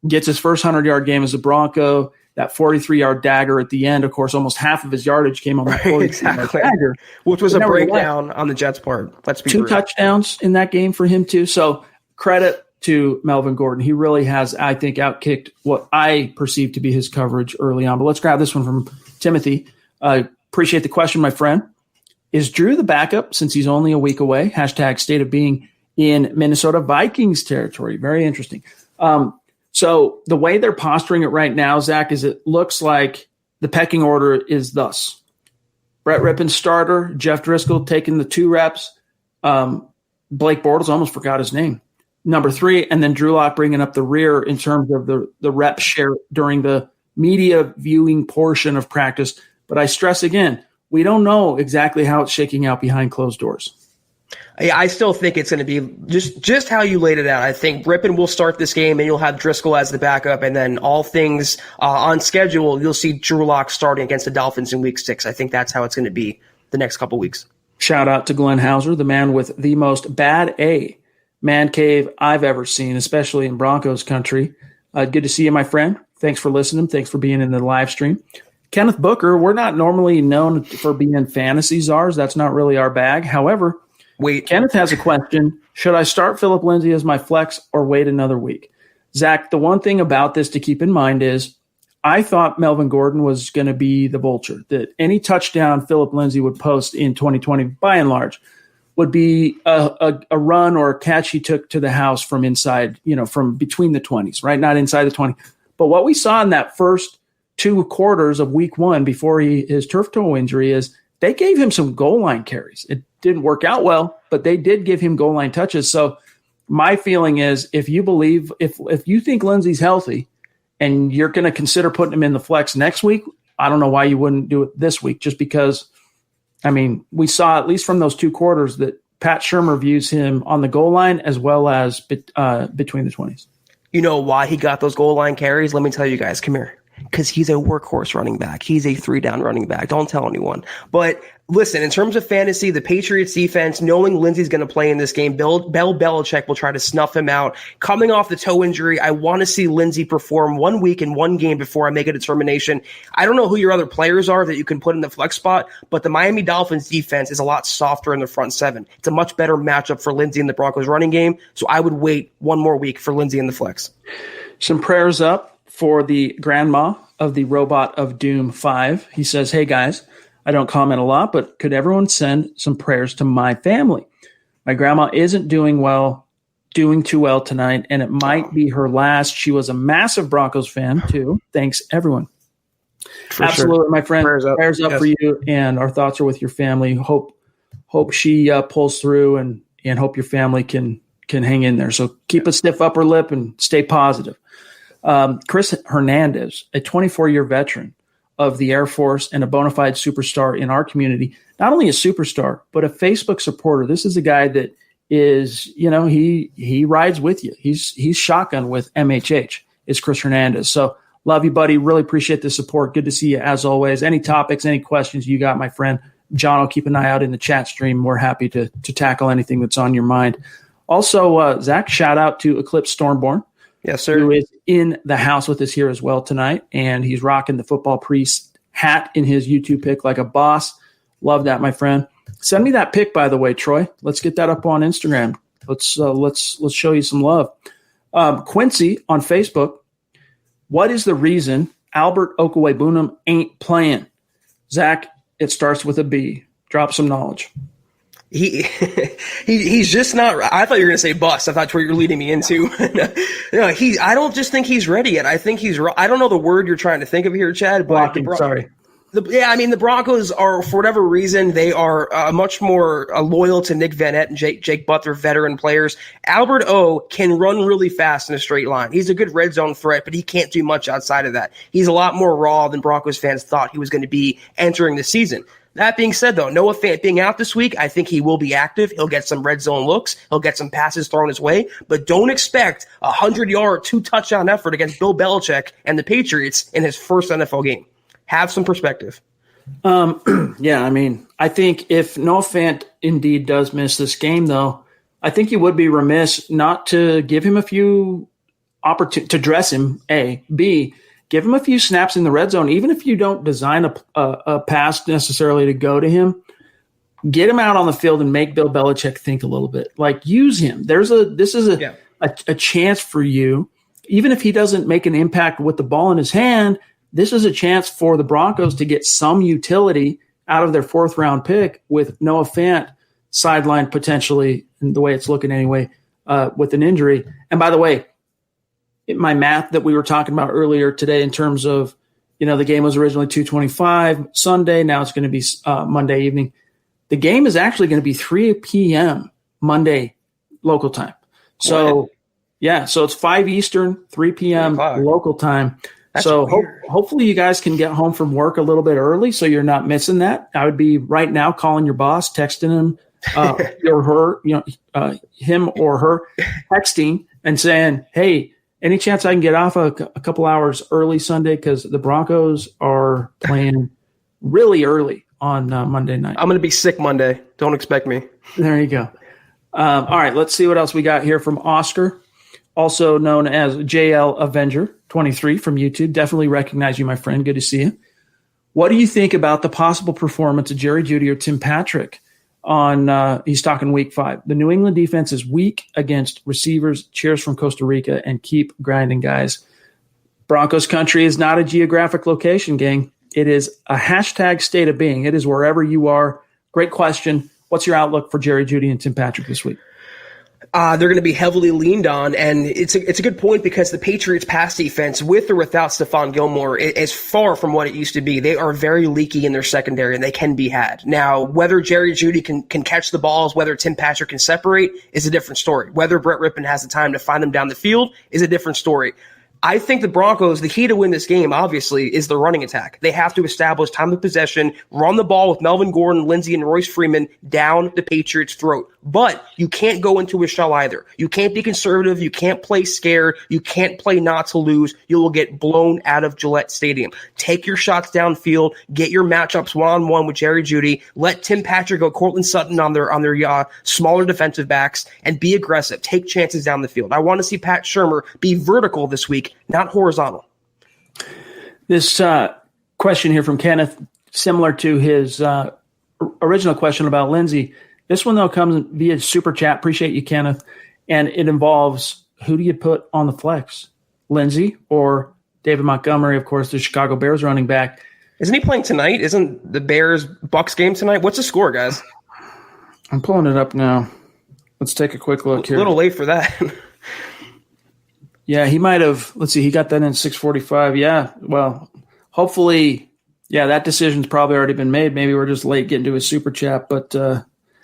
gets his first 100-yard game as a Bronco, that 43-yard dagger at the end. Of course, almost half of his yardage came on that 43-yard dagger. Which was a breakdown on the Jets' part. Let's be real. 2 touchdowns in that game for him, too. So credit to Melvin Gordon. He really has, I think, outkicked what I perceive to be his coverage early on. But let's grab this one from Timothy. Appreciate the question, my friend. Is Drew the backup since he's only a week away? # state of being in Minnesota Vikings territory. Very interesting. So the way they're posturing it right now, Zach, is it looks like the pecking order is thus. Brett Rippon starter, Jeff Driscoll taking the 2 reps. Blake Bortles, almost forgot his name, number 3, and then Drew Lock bringing up the rear in terms of the rep share during the media viewing portion of practice. But I stress again, we don't know exactly how it's shaking out behind closed doors. Yeah, I still think it's going to be just how you laid it out. I think Rippon will start this game, and you'll have Driscoll as the backup, and then all things on schedule, you'll see Drew Lock starting against the Dolphins in Week 6. I think that's how it's going to be the next couple weeks. Shout out to Glenn Hauser, the man with the most bad A man cave I've ever seen, especially in Broncos country. Good to see you, my friend. Thanks for listening. Thanks for being in the live stream. Kenneth Booker, we're not normally known for being fantasy czars. That's not really our bag. However, Kenneth has a question. Should I start Phillip Lindsay as my flex or wait another week? Zach, the one thing about this to keep in mind is I thought Melvin Gordon was going to be the vulture, that any touchdown Phillip Lindsay would post in 2020, by and large, would be a run or a catch he took to the house from inside, from between the 20s, right? Not inside the 20. But what we saw in that first 2 quarters of week 1 before his turf toe injury is they gave him some goal line carries. It didn't work out well, but they did give him goal line touches. So my feeling is if you believe, if you think Lindsey's healthy and you're going to consider putting him in the flex next week, I don't know why you wouldn't do it this week, just because, we saw at least from those 2 quarters that Pat Shurmur views him on the goal line as well as between the 20s. You know why he got those goal line carries? Let me tell you guys. Come here. Because he's a workhorse running back. He's a 3-down running back. Don't tell anyone. But listen, in terms of fantasy, the Patriots defense, knowing Lindsey's going to play in this game, Bill Belichick will try to snuff him out. Coming off the toe injury, I want to see Lindsey perform 1 week in 1 game before I make a determination. I don't know who your other players are that you can put in the flex spot, but the Miami Dolphins defense is a lot softer in the front 7. It's a much better matchup for Lindsey in the Broncos running game, so I would wait 1 more week for Lindsey in the flex. Some prayers up for the grandma of the Robot of Doom 5. He says, hey guys, I don't comment a lot, but could everyone send some prayers to my family? My grandma isn't doing too well tonight, and it might be her last. She was a massive Broncos fan too. Thanks everyone. Absolutely, sure. My friend. Prayers up yes. For you, and our thoughts are with your family. Hope she pulls through, and hope your family can hang in there. So keep a stiff upper lip and stay positive. Chris Hernandez, a 24-year veteran of the Air Force and a bona fide superstar in our community, not only a superstar, but a Facebook supporter. This is a guy that is, he rides with you. He's shotgun with MHH, is Chris Hernandez. So love you, buddy. Really appreciate the support. Good to see you as always. Any topics, any questions you got, my friend, John will keep an eye out in the chat stream. We're happy to tackle anything that's on your mind. Also, Zach, shout out to Eclipse Stormborn. Yes, sir. Who is in the house with us here as well tonight, and he's rocking the Football Priest hat in his YouTube pic like a boss. Love that, my friend. Send me that pic, by the way, Troy. Let's get that up on Instagram. Let's show you some love. Quincy on Facebook. What is the reason Albert Okwuegbunam ain't playing? Zach, it starts with a B. Drop some knowledge. He's just not. I thought you were going to say bust. I thought that's where you're leading me into. No, I don't just think he's ready yet. I think he's. I don't know the word you're trying to think of here, Chad. But sorry. The Broncos are, for whatever reason, they are much more loyal to Nick Van Etten and Jake Butler, veteran players. Albert O can run really fast in a straight line. He's a good red zone threat, but he can't do much outside of that. He's a lot more raw than Broncos fans thought he was going to be entering the season. That being said, though, Noah Fant being out this week, I think he will be active. He'll get some red zone looks. He'll get some passes thrown his way. But don't expect a 100-yard, 2-touchdown effort against Bill Belichick and the Patriots in his first NFL game. Have some perspective. Yeah, I I think if Noah Fant indeed does miss this game, though, I think you would be remiss not to give him a few opportunities to dress him, A. B, give him a few snaps in the red zone, even if you don't design a pass necessarily to go to him. Get him out on the field and make Bill Belichick think a little bit. Like, use him. This is a chance for you. Even if he doesn't make an impact with the ball in his hand, this is a chance for the Broncos to get some utility out of their 4th-round pick with Noah Fant sidelined potentially, in the way it's looking anyway, with an injury. And by the way, my math that we were talking about earlier today in terms of, the game was originally 2:25 Sunday. Now it's going to be Monday evening. The game is actually going to be 3 p.m. Monday local time. So, so it's 5 Eastern, 3 p.m. local time. That's so hopefully you guys can get home from work a little bit early so you're not missing that. I would be right now calling your boss, texting him or her, him or her, texting and saying, hey, any chance I can get off a couple hours early Sunday because the Broncos are playing really early on Monday night. I'm going to be sick Monday. Don't expect me. There you go. All right, let's see what else we got here from Oscar, also known as JL Avenger 23 from YouTube. Definitely recognize you, my friend. Good to see you. What do you think about the possible performance of Jerry Jeudy or Tim Patrick on he's talking week 5? The New England defense is weak against receivers. Cheers from Costa Rica, and keep grinding, guys. Broncos country is not a geographic location, gang. It is a hashtag state of being. It is wherever you are. Great question. What's your outlook for Jerry Jeudy and Tim Patrick this week? They're going to be heavily leaned on, and it's a good point because the Patriots' pass defense, with or without Stephon Gilmore, is far from what it used to be. They are very leaky in their secondary, and they can be had. Now, whether Jerry Jeudy can catch the balls, whether Tim Patrick can separate, is a different story. Whether Brett Rippon has the time to find them down the field is a different story. I think the Broncos, the key to win this game, obviously, is the running attack. They have to establish time of possession, run the ball with Melvin Gordon, Lindsey, and Royce Freeman down the Patriots' throat. But you can't go into a shell either. You can't be conservative. You can't play scared. You can't play not to lose. You will get blown out of Gillette Stadium. Take your shots downfield. Get your matchups one-on-one with Jerry Jeudy. Let Tim Patrick go Cortland Sutton on their smaller defensive backs, and be aggressive. Take chances down the field. I want to see Pat Shurmur be vertical this week, not horizontal. This question here from Kenneth, similar to his original question about Lindsey. This one, though, comes via Super Chat. Appreciate you, Kenneth. And it involves, who do you put on the flex? Lindsey or David Montgomery, of course, the Chicago Bears running back. Isn't he playing tonight? Isn't the Bears-Bucks game tonight? What's the score, guys? I'm pulling it up now. Let's take a quick look here. A little late for that. Yeah, he might have. Let's see. He got that in 6:45. Yeah. Well, hopefully, that decision's probably already been made. Maybe we're just late getting to his Super Chat, but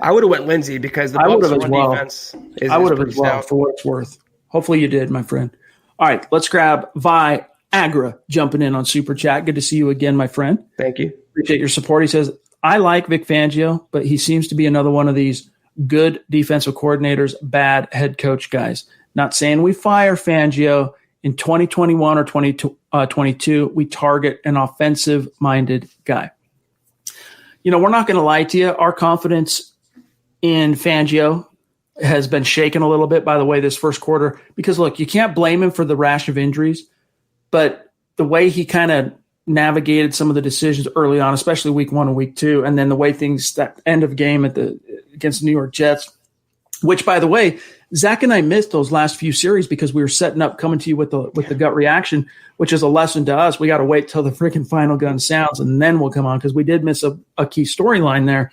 I would have went Lindsey because the Bucks run defense is pretty stout. For what it's worth. Hopefully you did, my friend. All right, let's grab Viagra jumping in on Super Chat. Good to see you again, my friend. Thank you. Appreciate your support. He says, I like Vic Fangio, but he seems to be another one of these good defensive coordinators, bad head coach guys. Not saying we fire Fangio. In 2021 or 2022, we target an offensive-minded guy. We're not going to lie to you. Our confidence in Fangio has been shaken a little bit by the way this first quarter. Because, look, you can't blame him for the rash of injuries, but the way he kind of navigated some of the decisions early on, especially week 1 and week 2, and then the way things that end of game against the New York Jets, which, by the way, Zach and I missed those last few series because we were setting up coming to you with the gut reaction, which is a lesson to us. We got to wait till the freaking final gun sounds and then we'll come on because we did miss a key storyline there.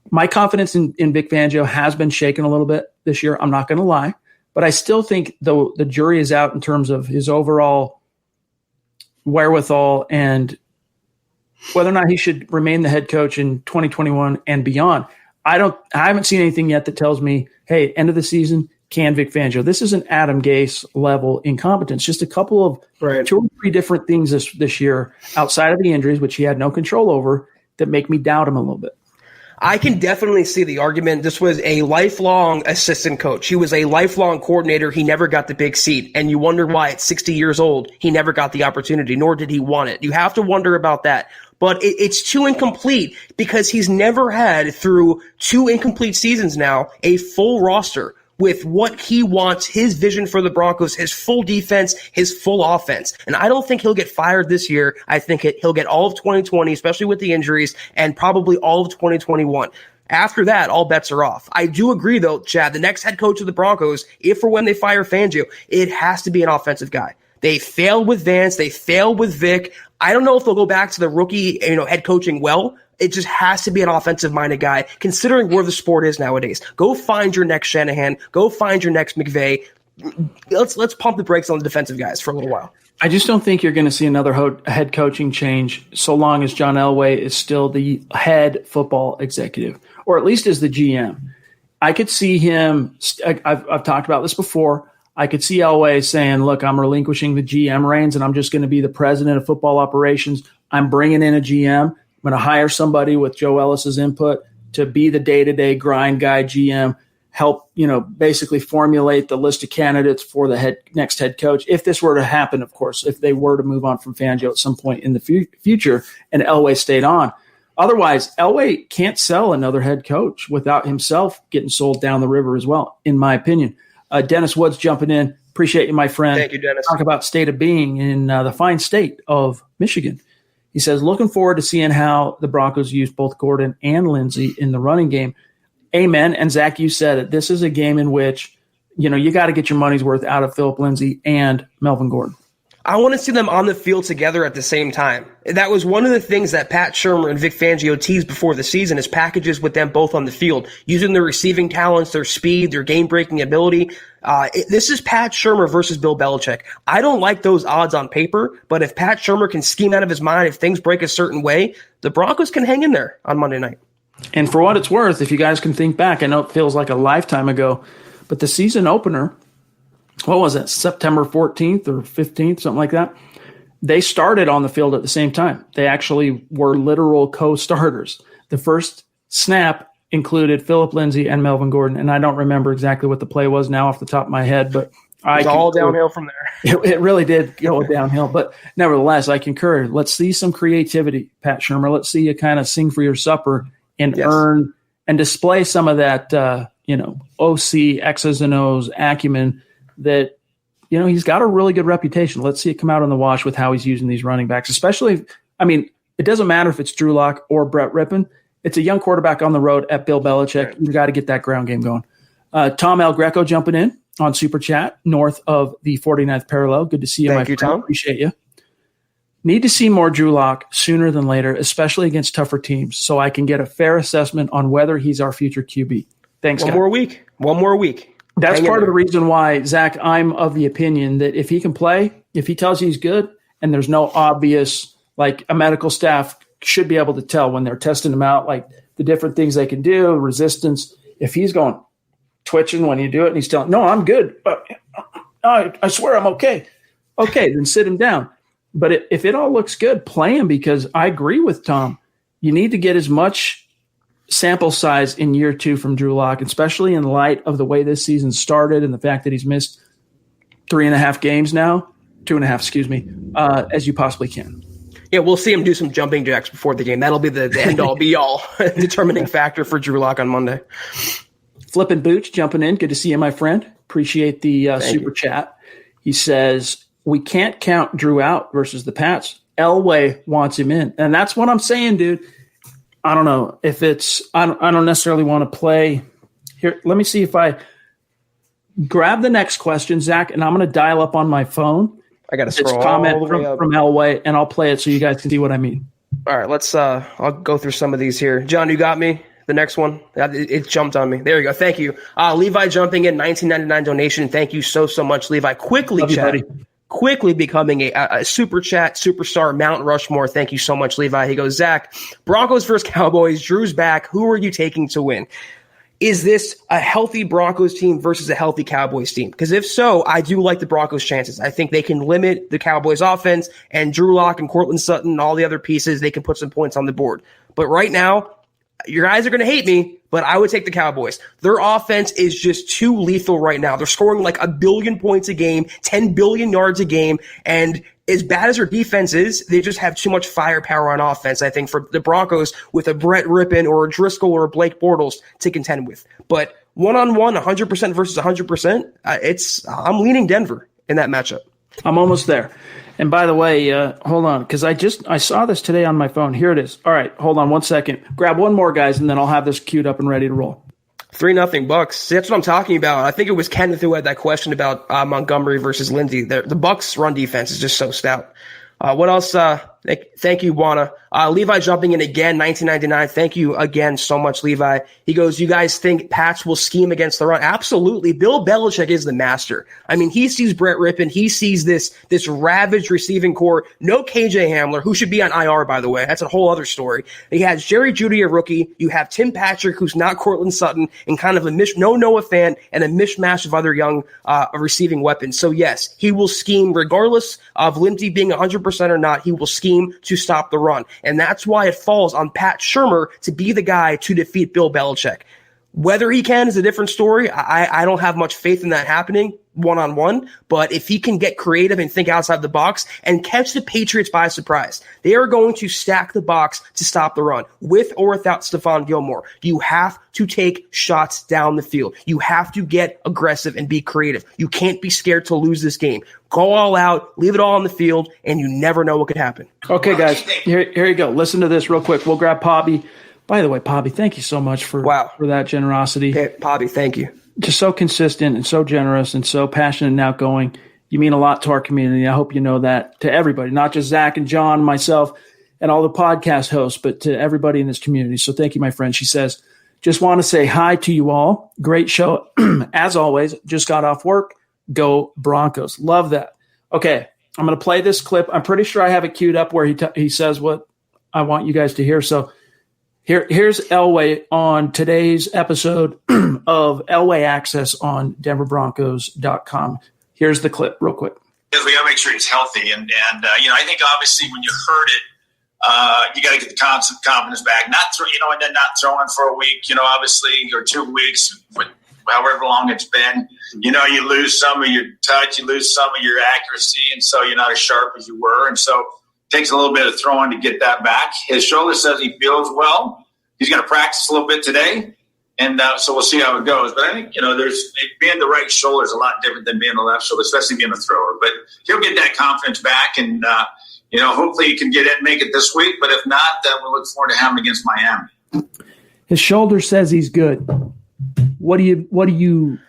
My confidence in Vic Fangio has been shaken a little bit this year. I'm not going to lie, but I still think though the jury is out in terms of his overall wherewithal and whether or not he should remain the head coach in 2021 and beyond. I haven't seen anything yet that tells me, hey, end of the season, can Vic Fangio? This is an Adam Gase level incompetence. Just a couple of 2 or 3 different things this year outside of the injuries, which he had no control over, that make me doubt him a little bit. I can definitely see the argument. This was a lifelong assistant coach. He was a lifelong coordinator. He never got the big seat. And you wonder why at 60 years old, he never got the opportunity, nor did he want it. You have to wonder about that. but it's too incomplete because he's never had, through 2 incomplete seasons now, a full roster with what he wants, his vision for the Broncos, his full defense, his full offense. And I don't think he'll get fired this year. I think he'll get all of 2020, especially with the injuries, and probably all of 2021. After that, all bets are off. I do agree, though, Chad, the next head coach of the Broncos, if or when they fire Fangio, it has to be an offensive guy. They failed with Vance. They failed with Vic. I don't know if they'll go back to the rookie, head coaching well. It just has to be an offensive-minded guy, considering where the sport is nowadays. Go find your next Shanahan. Go find your next McVay. Let's pump the brakes on the defensive guys for a little while. I just don't think you're going to see another head coaching change so long as John Elway is still the head football executive, or at least as the GM. I could see him – I've talked about this before. I could see Elway saying, look, I'm relinquishing the GM reins and I'm just going to be the president of football operations. I'm bringing in a GM. I'm going to hire somebody with Joe Ellis's input to be the day-to-day grind guy GM, help, basically formulate the list of candidates for the next head coach. If this were to happen, of course, if they were to move on from Fangio at some point in the future and Elway stayed on. Otherwise, Elway can't sell another head coach without himself getting sold down the river as well, in my opinion. Dennis Woods jumping in. Appreciate you, my friend. Thank you, Dennis. Talk about state of being in the fine state of Michigan. He says, looking forward to seeing how the Broncos use both Gordon and Lindsey in the running game. Amen. And Zach, you said it. This is a game in which, you got to get your money's worth out of Phillip Lindsay and Melvin Gordon. I want to see them on the field together at the same time. That was one of the things that Pat Shurmur and Vic Fangio teased before the season, is packages with them both on the field, using their receiving talents, their speed, their game-breaking ability. This is Pat Shurmur versus Bill Belichick. I don't like those odds on paper, but if Pat Shurmur can scheme out of his mind, if things break a certain way, the Broncos can hang in there on Monday night. And for what it's worth, if you guys can think back, I know it feels like a lifetime ago, but the season opener, what was it, September 14th or 15th, something like that? They started on the field at the same time. They actually were literal co-starters. The first snap included Phillip Lindsay and Melvin Gordon, and I don't remember exactly what the play was now off the top of my head, but it's all downhill from there. It really did go downhill, but nevertheless, I concur. Let's see some creativity, Pat Shurmur. Let's see you kind of sing for your supper and earn and display some of that, OC, X's and O's acumen that, he's got a really good reputation. Let's see it come out on the wash with how he's using these running backs, especially, it doesn't matter if it's Drew Lock or Brett Rippon. It's a young quarterback on the road at Bill Belichick. You've got to get that ground game going. Tom El Greco jumping in on Super Chat, north of the 49th parallel. Good to see you, Thank you, friend. Tom. Appreciate you. Need to see more Drew Lock sooner than later, especially against tougher teams, so I can get a fair assessment on whether he's our future QB. Thanks, guys. One more week. That's part of the reason why, Zach, I'm of the opinion that if he can play, if he tells you he's good, and there's no obvious, like a medical staff should be able to tell when they're testing him out, like the different things they can do, resistance. If he's going twitching when you do it and he's telling, no, I'm good. I swear I'm okay. Okay, then sit him down. But if it all looks good, play him, because I agree with Tom. You need to get as much sample size in year 2 from Drew Lock, especially in light of the way this season started and the fact that he's missed 3.5 games now, 2.5, as you possibly can. Yeah, we'll see him do some jumping jacks before the game. That'll be the end-all, be-all determining factor for Drew Lock on Monday. Flippin' Boots jumping in. Good to see you, my friend. Appreciate the super chat. He says, we can't count Drew out versus the Pats. Elway wants him in. And that's what I'm saying, dude. I don't know if it's – I don't necessarily want to play – here, let me see if I grab the next question, Zach, and I'm going to dial up on my phone. I got to scroll comment all the way up from Elway, and I'll play it so you guys can see what I mean. All right, let's I'll go through some of these here. John, you got me? The next one? It jumped on me. There you go. Thank you. Levi jumping in, $19.99 donation. Thank you so much, Levi. Quickly becoming a Super Chat superstar, Mount Rushmore. Thank you so much, Levi. He goes, Zach, Broncos versus Cowboys. Drew's back. Who are you taking to win? Is this a healthy Broncos team versus a healthy Cowboys team? Because if so, I do like the Broncos' chances. I think they can limit the Cowboys' offense, and Drew Lock and Cortland Sutton and all the other pieces, they can put some points on the board. But right now, your guys are going to hate me, but I would take the Cowboys. Their offense is just too lethal right now. They're scoring like 1 billion points a game, 10 billion yards a game, and as bad as their defense is, they just have too much firepower on offense, I think, for the Broncos with a Brett Rippon or a Driscoll or a Blake Bortles to contend with. But one-on-one, 100% versus 100%, I'm leaning Denver in that matchup. I'm almost there. And by the way, hold on, because I saw this today on my phone. Here it is. All right, hold on 1 second. Grab one more, guys, and then I'll have this queued up and ready to roll. 3-0 Bucks. That's what I'm talking about. I think it was Kenneth who had that question about Montgomery versus Lindsey. The Bucks' run defense is just so stout. What else? Thank you, Juana. Levi jumping in again, 1999. Thank you again so much, Levi. He goes, you guys think Pats will scheme against the run? Absolutely. Bill Belichick is the master. I mean, he sees Brett Rippon. He sees this ravaged receiving core. No KJ Hamler, who should be on IR, by the way. That's a whole other story. He has Jerry Jeudy, a rookie. You have Tim Patrick, who's not Cortland Sutton, and kind of no Noah Fant, and a mishmash of other young receiving weapons. So, yes, he will scheme regardless of Lindsey being 100% or not. He will scheme to stop the run. And that's why it falls on Pat Shurmur to be the guy to defeat Bill Belichick. Whether he can is a different story. I don't have much faith in that happening one-on-one, but if he can get creative and think outside the box and catch the Patriots by surprise, they are going to stack the box to stop the run, with or without Stephon Gilmore. You have to take shots down the field. You have to get aggressive and be creative. You can't be scared to lose this game. Go all out, leave it all on the field, and you never know what could happen. Okay, guys, here you go. Listen to this real quick. We'll grab Pobby. By the way, Pobby, thank you so much for that generosity. Hey, Pobby, thank you. Just so consistent and so generous and so passionate and outgoing. You mean a lot to our community. I hope you know that, to everybody, not just Zach and John, myself, and all the podcast hosts, but to everybody in this community. So thank you, my friend. She says, just want to say hi to you all. Great show. As always, just got off work. Go Broncos. Love that. Okay, I'm going to play this clip. I'm pretty sure I have it queued up where he says what I want you guys to hear. So here's Elway on today's episode of Elway Access on DenverBroncos.com. Here's the clip real quick. Because we got to make sure he's healthy. And I think obviously when you heard it, you got to get the confidence back. And then not throwing for a week, obviously, or 2 weeks, however long it's been. You lose some of your touch, you lose some of your accuracy, and so you're not as sharp as you were. And so it takes a little bit of throwing to get that back. His shoulder says he feels well. He's going to practice a little bit today, and so we'll see how it goes. But I think, there's being the right shoulder is a lot different than being the left shoulder, especially being a thrower. But he'll get that confidence back, and, hopefully he can get it and make it this week. But if not, then we'll look forward to having him against Miami. His shoulder says he's good. What do you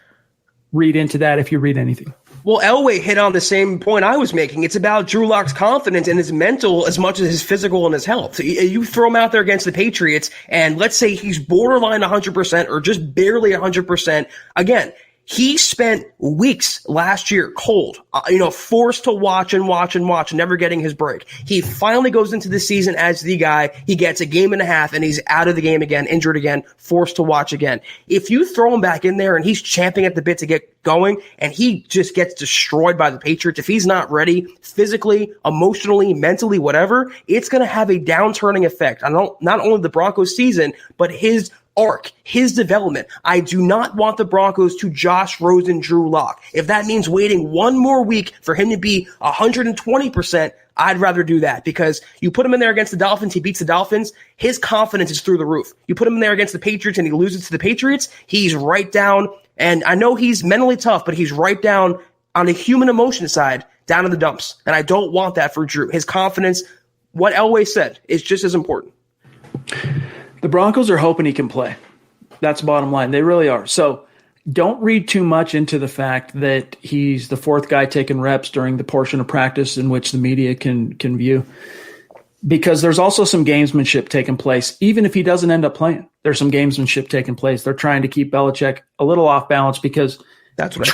read into that, if you read anything? Well, Elway hit on the same point I was making. It's about Drew Lock's confidence and his mental as much as his physical and his health. So you throw him out there against the Patriots, and let's say he's borderline 100% or just barely 100%. Again, he spent weeks last year cold, forced to watch, never getting his break. He finally goes into the season as the guy. He gets a game and a half, and he's out of the game again, injured again, forced to watch again. If you throw him back in there and he's champing at the bit to get going, and he just gets destroyed by the Patriots, if he's not ready physically, emotionally, mentally, whatever, it's going to have a downturning effect on not only the Broncos season, but his arc, his development. I do not want the Broncos to Josh Rosen Drew Lock. If that means waiting one more week for him to be 120%, I'd rather do that, because you put him in there against the Dolphins, he beats the Dolphins, his confidence is through the roof. You put him in there against the Patriots and he loses to the Patriots, he's right down, and I know he's mentally tough, but he's right down on the human emotion side, down in the dumps. And I don't want that for Drew. His confidence, what Elway said, is just as important. The Broncos are hoping he can play. That's the bottom line. They really are. So don't read too much into the fact that he's the fourth guy taking reps during the portion of practice in which the media can view, because there's also some gamesmanship taking place. Even if he doesn't end up playing, there's some gamesmanship taking place. They're trying to keep Belichick a little off balance, because that's what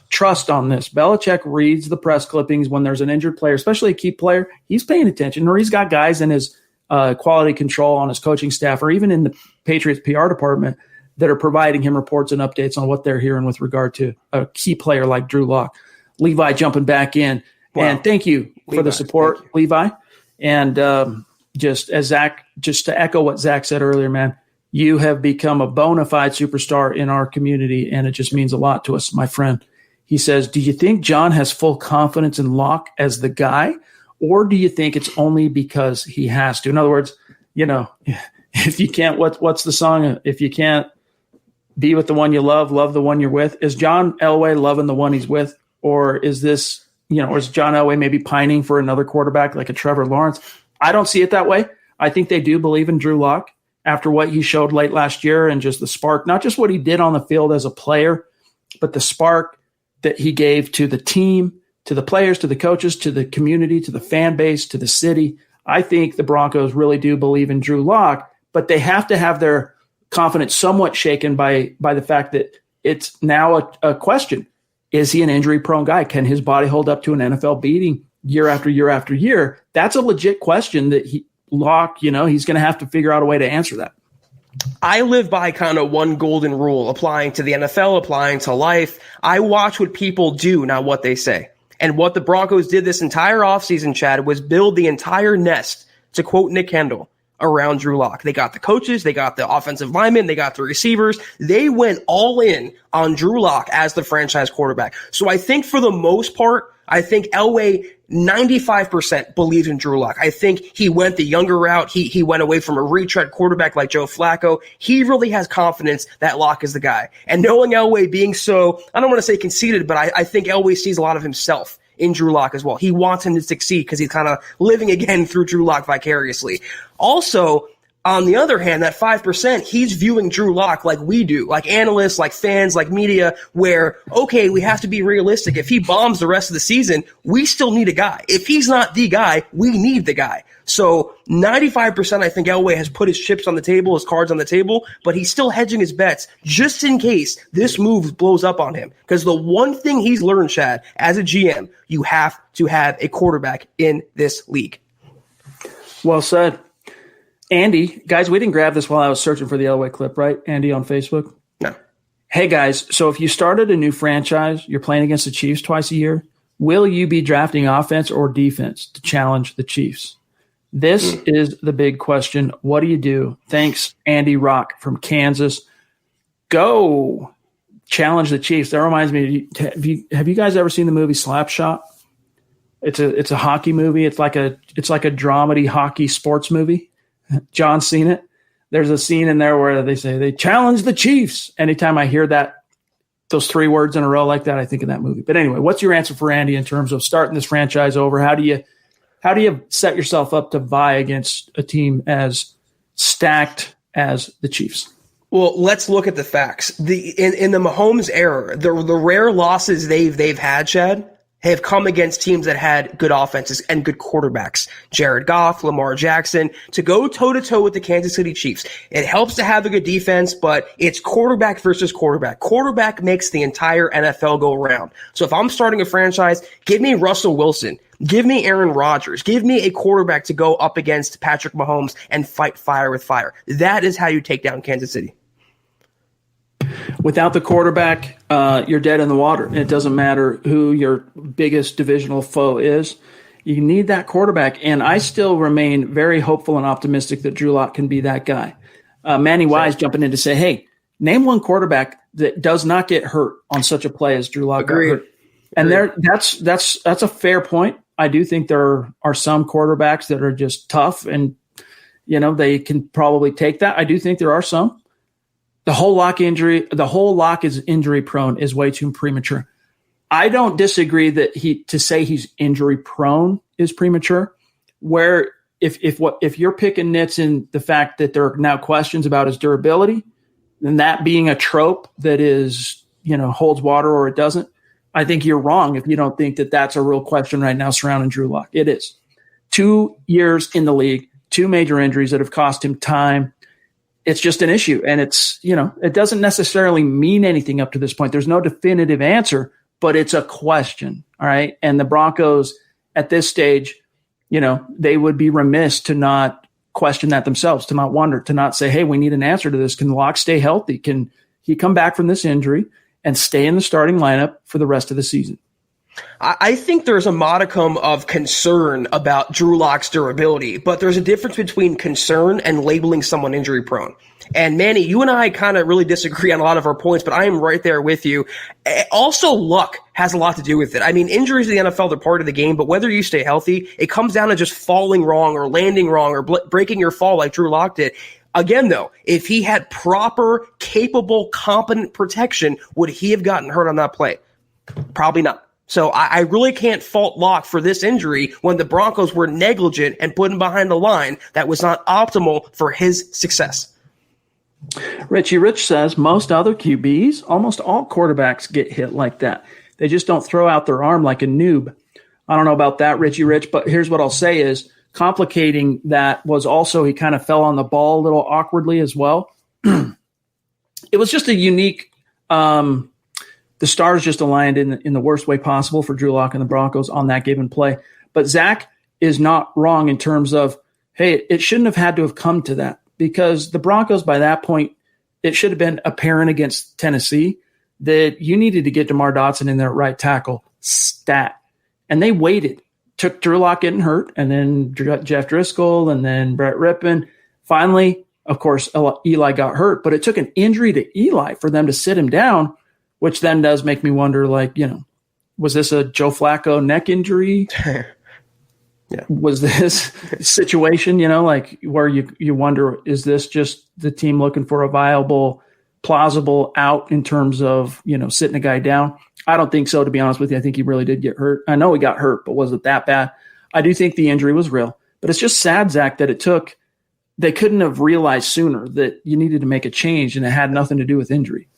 trust on this. Belichick reads the press clippings when there's an injured player, especially a key player. He's paying attention, or he's got guys in his quality control on his coaching staff, or even in the Patriots PR department, that are providing him reports and updates on what they're hearing with regard to a key player like Drew Lock. Levi jumping back in. Wow. And thank you for the support, Levi. And just to echo what Zach said earlier, man, You have become a bona fide superstar in our community, and it just means a lot to us, my friend. He says, do you think John has full confidence in Locke as the guy, or do you think it's only because he has to? In other words, if you can't, what's the song? If you can't be with the one you love the one you're with. Is John Elway loving the one he's with? Or is this, or is John Elway maybe pining for another quarterback like a Trevor Lawrence? I don't see it that way. I think they do believe in Drew Lock after what he showed late last year and just the spark, not just what he did on the field as a player, but the spark that he gave to the team, to the players, to the coaches, to the community, to the fan base, to the city. I think the Broncos really do believe in Drew Lock, but they have to have their confidence somewhat shaken by the fact that it's now a question. Is he an injury-prone guy? Can his body hold up to an NFL beating year after year after year? That's a legit question that Locke, he's going to have to figure out a way to answer that. I live by kind of one golden rule applying to the NFL, applying to life. I watch what people do, not what they say. And what the Broncos did this entire offseason, Chad, was build the entire nest, to quote Nick Kendall, around Drew Lock. They got the coaches, they got the offensive linemen, they got the receivers. They went all in on Drew Lock as the franchise quarterback. So I think for the most part, I think Elway 95% believed in Drew Lock. I think he went the younger route. He went away from a retread quarterback like Joe Flacco. He really has confidence that Lock is the guy. And knowing Elway being so, I don't want to say conceited, but I think Elway sees a lot of himself in Drew Lock as well. He wants him to succeed because he's kind of living again through Drew Lock vicariously. Also, on the other hand, that 5%, he's viewing Drew Lock like we do, like analysts, like fans, like media, where, okay, we have to be realistic. If he bombs the rest of the season, we still need a guy. If he's not the guy, we need the guy. So 95%, I think Elway has put his chips on the table, his cards on the table, but he's still hedging his bets just in case this move blows up on him. Because the one thing he's learned, Chad, as a GM, you have to have a quarterback in this league. Well said. Andy, guys, we didn't grab this while I was searching for the Elway clip, right? Andy on Facebook? No. Hey, guys, so if you started a new franchise, you're playing against the Chiefs twice a year, will you be drafting offense or defense to challenge the Chiefs? This is the big question. What do you do? Thanks, Andy Rock from Kansas. Go challenge the Chiefs. That reminds me, have you guys ever seen the movie Slapshot? It's a hockey movie. It's like a dramedy hockey sports movie. John's seen it. There's a scene in there where they say they challenge the Chiefs. Anytime I hear those three words in a row like that, I think of that movie. But anyway, what's your answer for Andy in terms of starting this franchise over? How do you set yourself up to vie against a team as stacked as the Chiefs? Well, let's look at the facts. In the Mahomes era, the rare losses they've had, Chad, have come against teams that had good offenses and good quarterbacks. Jared Goff, Lamar Jackson, to go toe-to-toe with the Kansas City Chiefs. It helps to have a good defense, but it's quarterback versus quarterback. Quarterback makes the entire NFL go round. So if I'm starting a franchise, give me Russell Wilson. Give me Aaron Rodgers. Give me a quarterback to go up against Patrick Mahomes and fight fire with fire. That is how you take down Kansas City. Without the quarterback, you're dead in the water. It doesn't matter who your biggest divisional foe is. You need that quarterback, and I still remain very hopeful and optimistic that Drew Lock can be that guy. Manny Wise jumping in to say, hey, name one quarterback that does not get hurt on such a play as Drew Lock got hurt. And that's a fair point. I do think there are some quarterbacks that are just tough, and they can probably take that. I do think there are some. The whole Lock is injury prone is way too premature. I don't disagree that to say he's injury prone is premature. Where if you're picking nits in the fact that there are now questions about his durability, then that being a trope that is holds water or it doesn't, I think you're wrong if you don't think that that's a real question right now surrounding Drew Lock. It is. 2 years in the league, 2 major injuries that have cost him time. It's just an issue, and it doesn't necessarily mean anything up to this point. There's no definitive answer, but it's a question, all right? And the Broncos at this stage, they would be remiss to not question that themselves, to not wonder, to not say, hey, we need an answer to this. Can Lock stay healthy? Can he come back from this injury and stay in the starting lineup for the rest of the season? I think there's a modicum of concern about Drew Lock's durability, but there's a difference between concern and labeling someone injury prone. And Manny, you and I kind of really disagree on a lot of our points, but I am right there with you. Also, luck has a lot to do with it. I mean, injuries in the NFL, they're part of the game, but whether you stay healthy, it comes down to just falling wrong or landing wrong or breaking your fall like Drew Lock did. Again, though, if he had proper, capable, competent protection, would he have gotten hurt on that play? Probably not. So I really can't fault Locke for this injury when the Broncos were negligent and put him behind the line that was not optimal for his success. Richie Rich says most other QBs, almost all quarterbacks get hit like that. They just don't throw out their arm like a noob. I don't know about that, Richie Rich, but here's what I'll say is complicating that was also he kind of fell on the ball a little awkwardly as well. It was just a unique the stars just aligned in the worst way possible for Drew Lock and the Broncos on that given play. But Zach is not wrong in terms of, hey, it shouldn't have had to have come to that because the Broncos by that point, it should have been apparent against Tennessee that you needed to get DeMar Dotson in there at right tackle stat. And they waited, took Drew Lock getting hurt, and then Jeff Driscoll, and then Brett Rippon. Finally, of course, Eli got hurt, but it took an injury to Eli for them to sit him down, which then does make me wonder, like, was this a Joe Flacco neck injury? Yeah. Was this situation, like where you wonder, is this just the team looking for a viable, plausible out in terms of, sitting a guy down? I don't think so, to be honest with you. I think he really did get hurt. I know he got hurt, but was it that bad? I do think the injury was real. But it's just sad, Zach, that they couldn't have realized sooner that you needed to make a change and it had nothing to do with injury.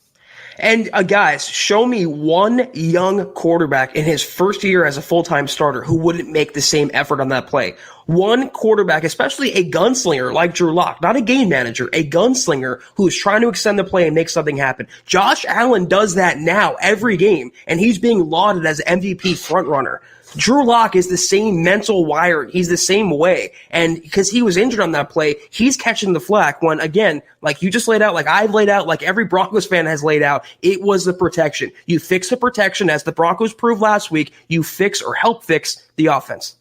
And guys, show me one young quarterback in his first year as a full-time starter who wouldn't make the same effort on that play. One quarterback, especially a gunslinger like Drew Lock, not a game manager, a gunslinger who's trying to extend the play and make something happen. Josh Allen does that now every game, and he's being lauded as MVP frontrunner. Drew Lock is the same mental wiring. He's the same way. And because he was injured on that play, he's catching the flack when, again, like you just laid out, like I've laid out, like every Broncos fan has laid out, it was the protection. You fix the protection, as the Broncos proved last week, you fix or help fix the offense.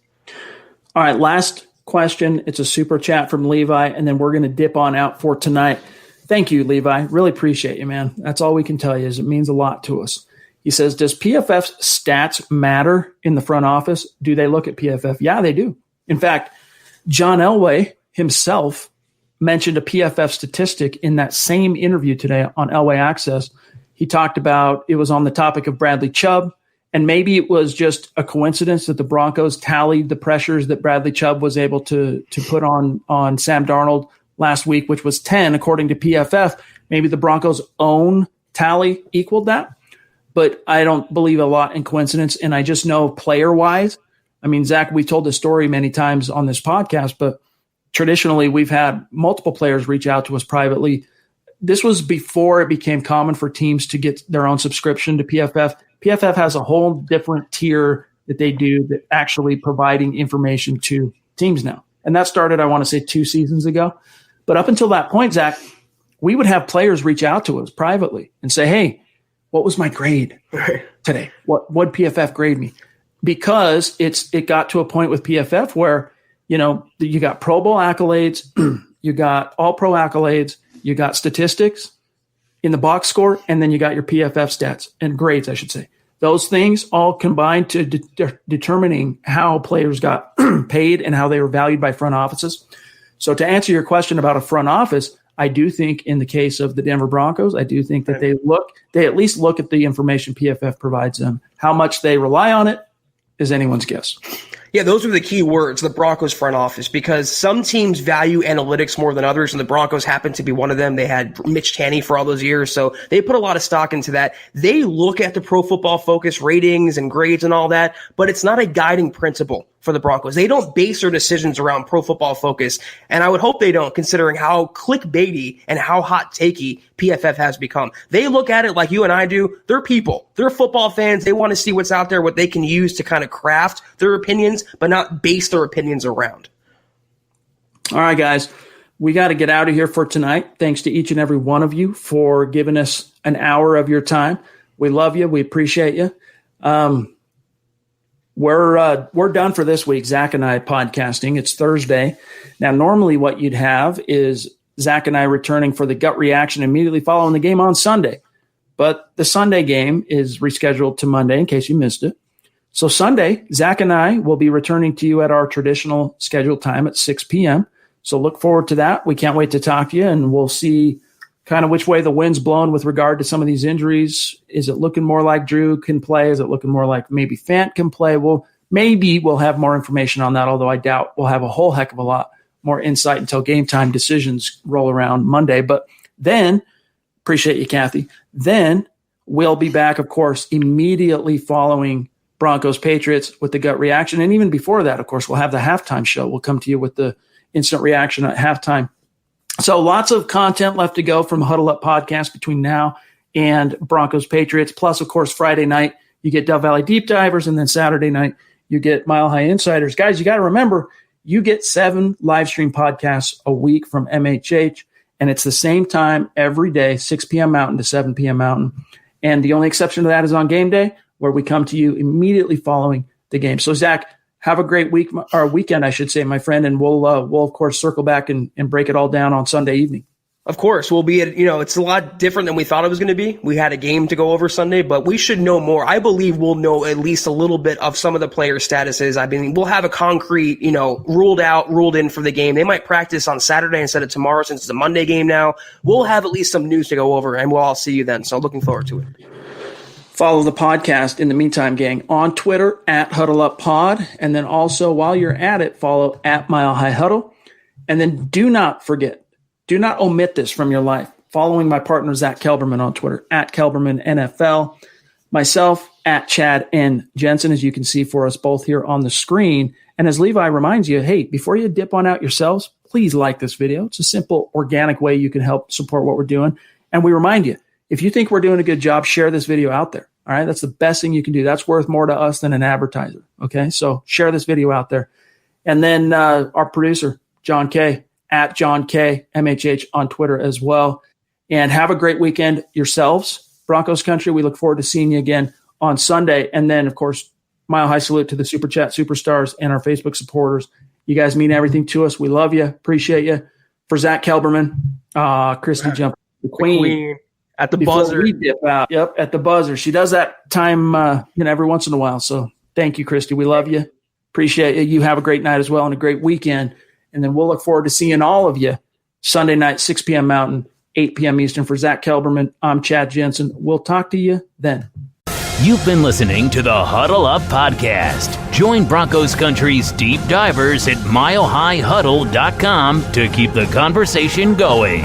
All right, last question. It's a super chat from Levi, and then we're going to dip on out for tonight. Thank you, Levi. Really appreciate you, man. That's all we can tell you is it means a lot to us. He says, does PFF's stats matter in the front office? Do they look at PFF? Yeah, they do. In fact, John Elway himself mentioned a PFF statistic in that same interview today on Elway Access. He talked about it was on the topic of Bradley Chubb, and maybe it was just a coincidence that the Broncos tallied the pressures that Bradley Chubb was able to put on Sam Darnold last week, which was 10, according to PFF. Maybe the Broncos' own tally equaled that. But I don't believe a lot in coincidence, and I just know player-wise. I mean, Zach, we've told this story many times on this podcast, but traditionally we've had multiple players reach out to us privately. This was before it became common for teams to get their own subscription to PFF. PFF has a whole different tier that they do that actually providing information to teams now. And that started, I want to say, 2 seasons ago. But up until that point, Zach, we would have players reach out to us privately and say, hey, what was my grade today? What PFF grade me? Because it got to a point with PFF where, you got Pro Bowl accolades, you got All-Pro accolades, you got statistics in the box score, and then you got your PFF stats and grades, I should say. Those things all combined to determining how players got paid and how they were valued by front offices. So to answer your question about a front office, I do think in the case of the Denver Broncos, I do think that they at least look at the information PFF provides them. How much they rely on it is anyone's guess. Yeah, those are the key words, the Broncos front office, because some teams value analytics more than others, and the Broncos happen to be one of them. They had Mitch Tanny for all those years, so they put a lot of stock into that. They look at the Pro Football Focus ratings and grades and all that, but it's not a guiding principle for the Broncos. They don't base their decisions around Pro Football Focus, and I would hope they don't, considering how clickbaity and how hot takey PFF has become. They look at it like you and I do. They're people. They're football fans. They want to see what's out there, what they can use to kind of craft their opinions, but not base their opinions around. All right, guys. We got to get out of here for tonight. Thanks to each and every one of you for giving us an hour of your time. We love you. We appreciate you. we're done for this week. Zach and I podcasting. It's Thursday. Now, normally what you'd have is Zach and I returning for the gut reaction immediately following the game on Sunday. But the Sunday game is rescheduled to Monday in case you missed it. So Sunday, Zach and I will be returning to you at our traditional scheduled time at 6 p.m. So look forward to that. We can't wait to talk to you, and we'll see kind of which way the wind's blowing with regard to some of these injuries. Is it looking more like Drew can play? Is it looking more like maybe Fant can play? Well, maybe we'll have more information on that, although I doubt we'll have a whole heck of a lot more insight until game time decisions roll around Monday. But then, appreciate you, Kathy, then we'll be back, of course, immediately following Broncos-Patriots with the gut reaction. And even before that, of course, we'll have the halftime show. We'll come to you with the instant reaction at halftime. So lots of content left to go from Huddle Up Podcast between now and Broncos-Patriots. Plus, of course, Friday night, you get Dove Valley Deep Divers, and then Saturday night, you get Mile High Insiders. Guys, you got to remember, you get 7 live stream podcasts a week from MHH, and it's the same time every day, 6 p.m. Mountain to 7 p.m. Mountain. And the only exception to that is on game day, where we come to you immediately following the game. So, Zach, have a great week, or weekend, I should say, my friend, and we'll of course circle back and break it all down on Sunday evening. Of course, we'll be at, it's a lot different than we thought it was going to be. We had a game to go over Sunday, but we should know more. I believe we'll know at least a little bit of some of the player statuses. I mean, we'll have a concrete, ruled in for the game. They might practice on Saturday instead of tomorrow since it's a Monday game now. We'll have at least some news to go over, and we'll all see you then. So looking forward to it. Follow the podcast in the meantime, gang, on Twitter at Huddle Up Pod. And then also, while you're at it, follow at Mile High Huddle. And then do not forget, do not omit this from your life. Following my partner, Zack Kelberman, on Twitter, at Kelberman NFL. Myself, at Chad and Jensen, as you can see for us both here on the screen. And as Levi reminds you, hey, before you dip on out yourselves, please like this video. It's a simple, organic way you can help support what we're doing. And we remind you, if you think we're doing a good job, share this video out there. All right. That's the best thing you can do. That's worth more to us than an advertiser. Okay. So share this video out there. And then our producer, John K, at John K, MHH on Twitter as well. And have a great weekend yourselves. Broncos country. We look forward to seeing you again on Sunday. And then, of course, Mile High salute to the Super Chat superstars and our Facebook supporters. You guys mean everything to us. We love you. Appreciate you. For Zach Kelberman, Christy Jump, the Queen. At the Before buzzer. We dip out. Yep, at the buzzer. She does that time every once in a while. So thank you, Christy. We love you. Appreciate you. You have a great night as well and a great weekend. And then we'll look forward to seeing all of you Sunday night, 6 p.m. Mountain, 8 p.m. Eastern. For Zach Kelberman, I'm Chad Jensen. We'll talk to you then. You've been listening to the Huddle Up Podcast. Join Broncos Country's deep divers at milehighhuddle.com to keep the conversation going.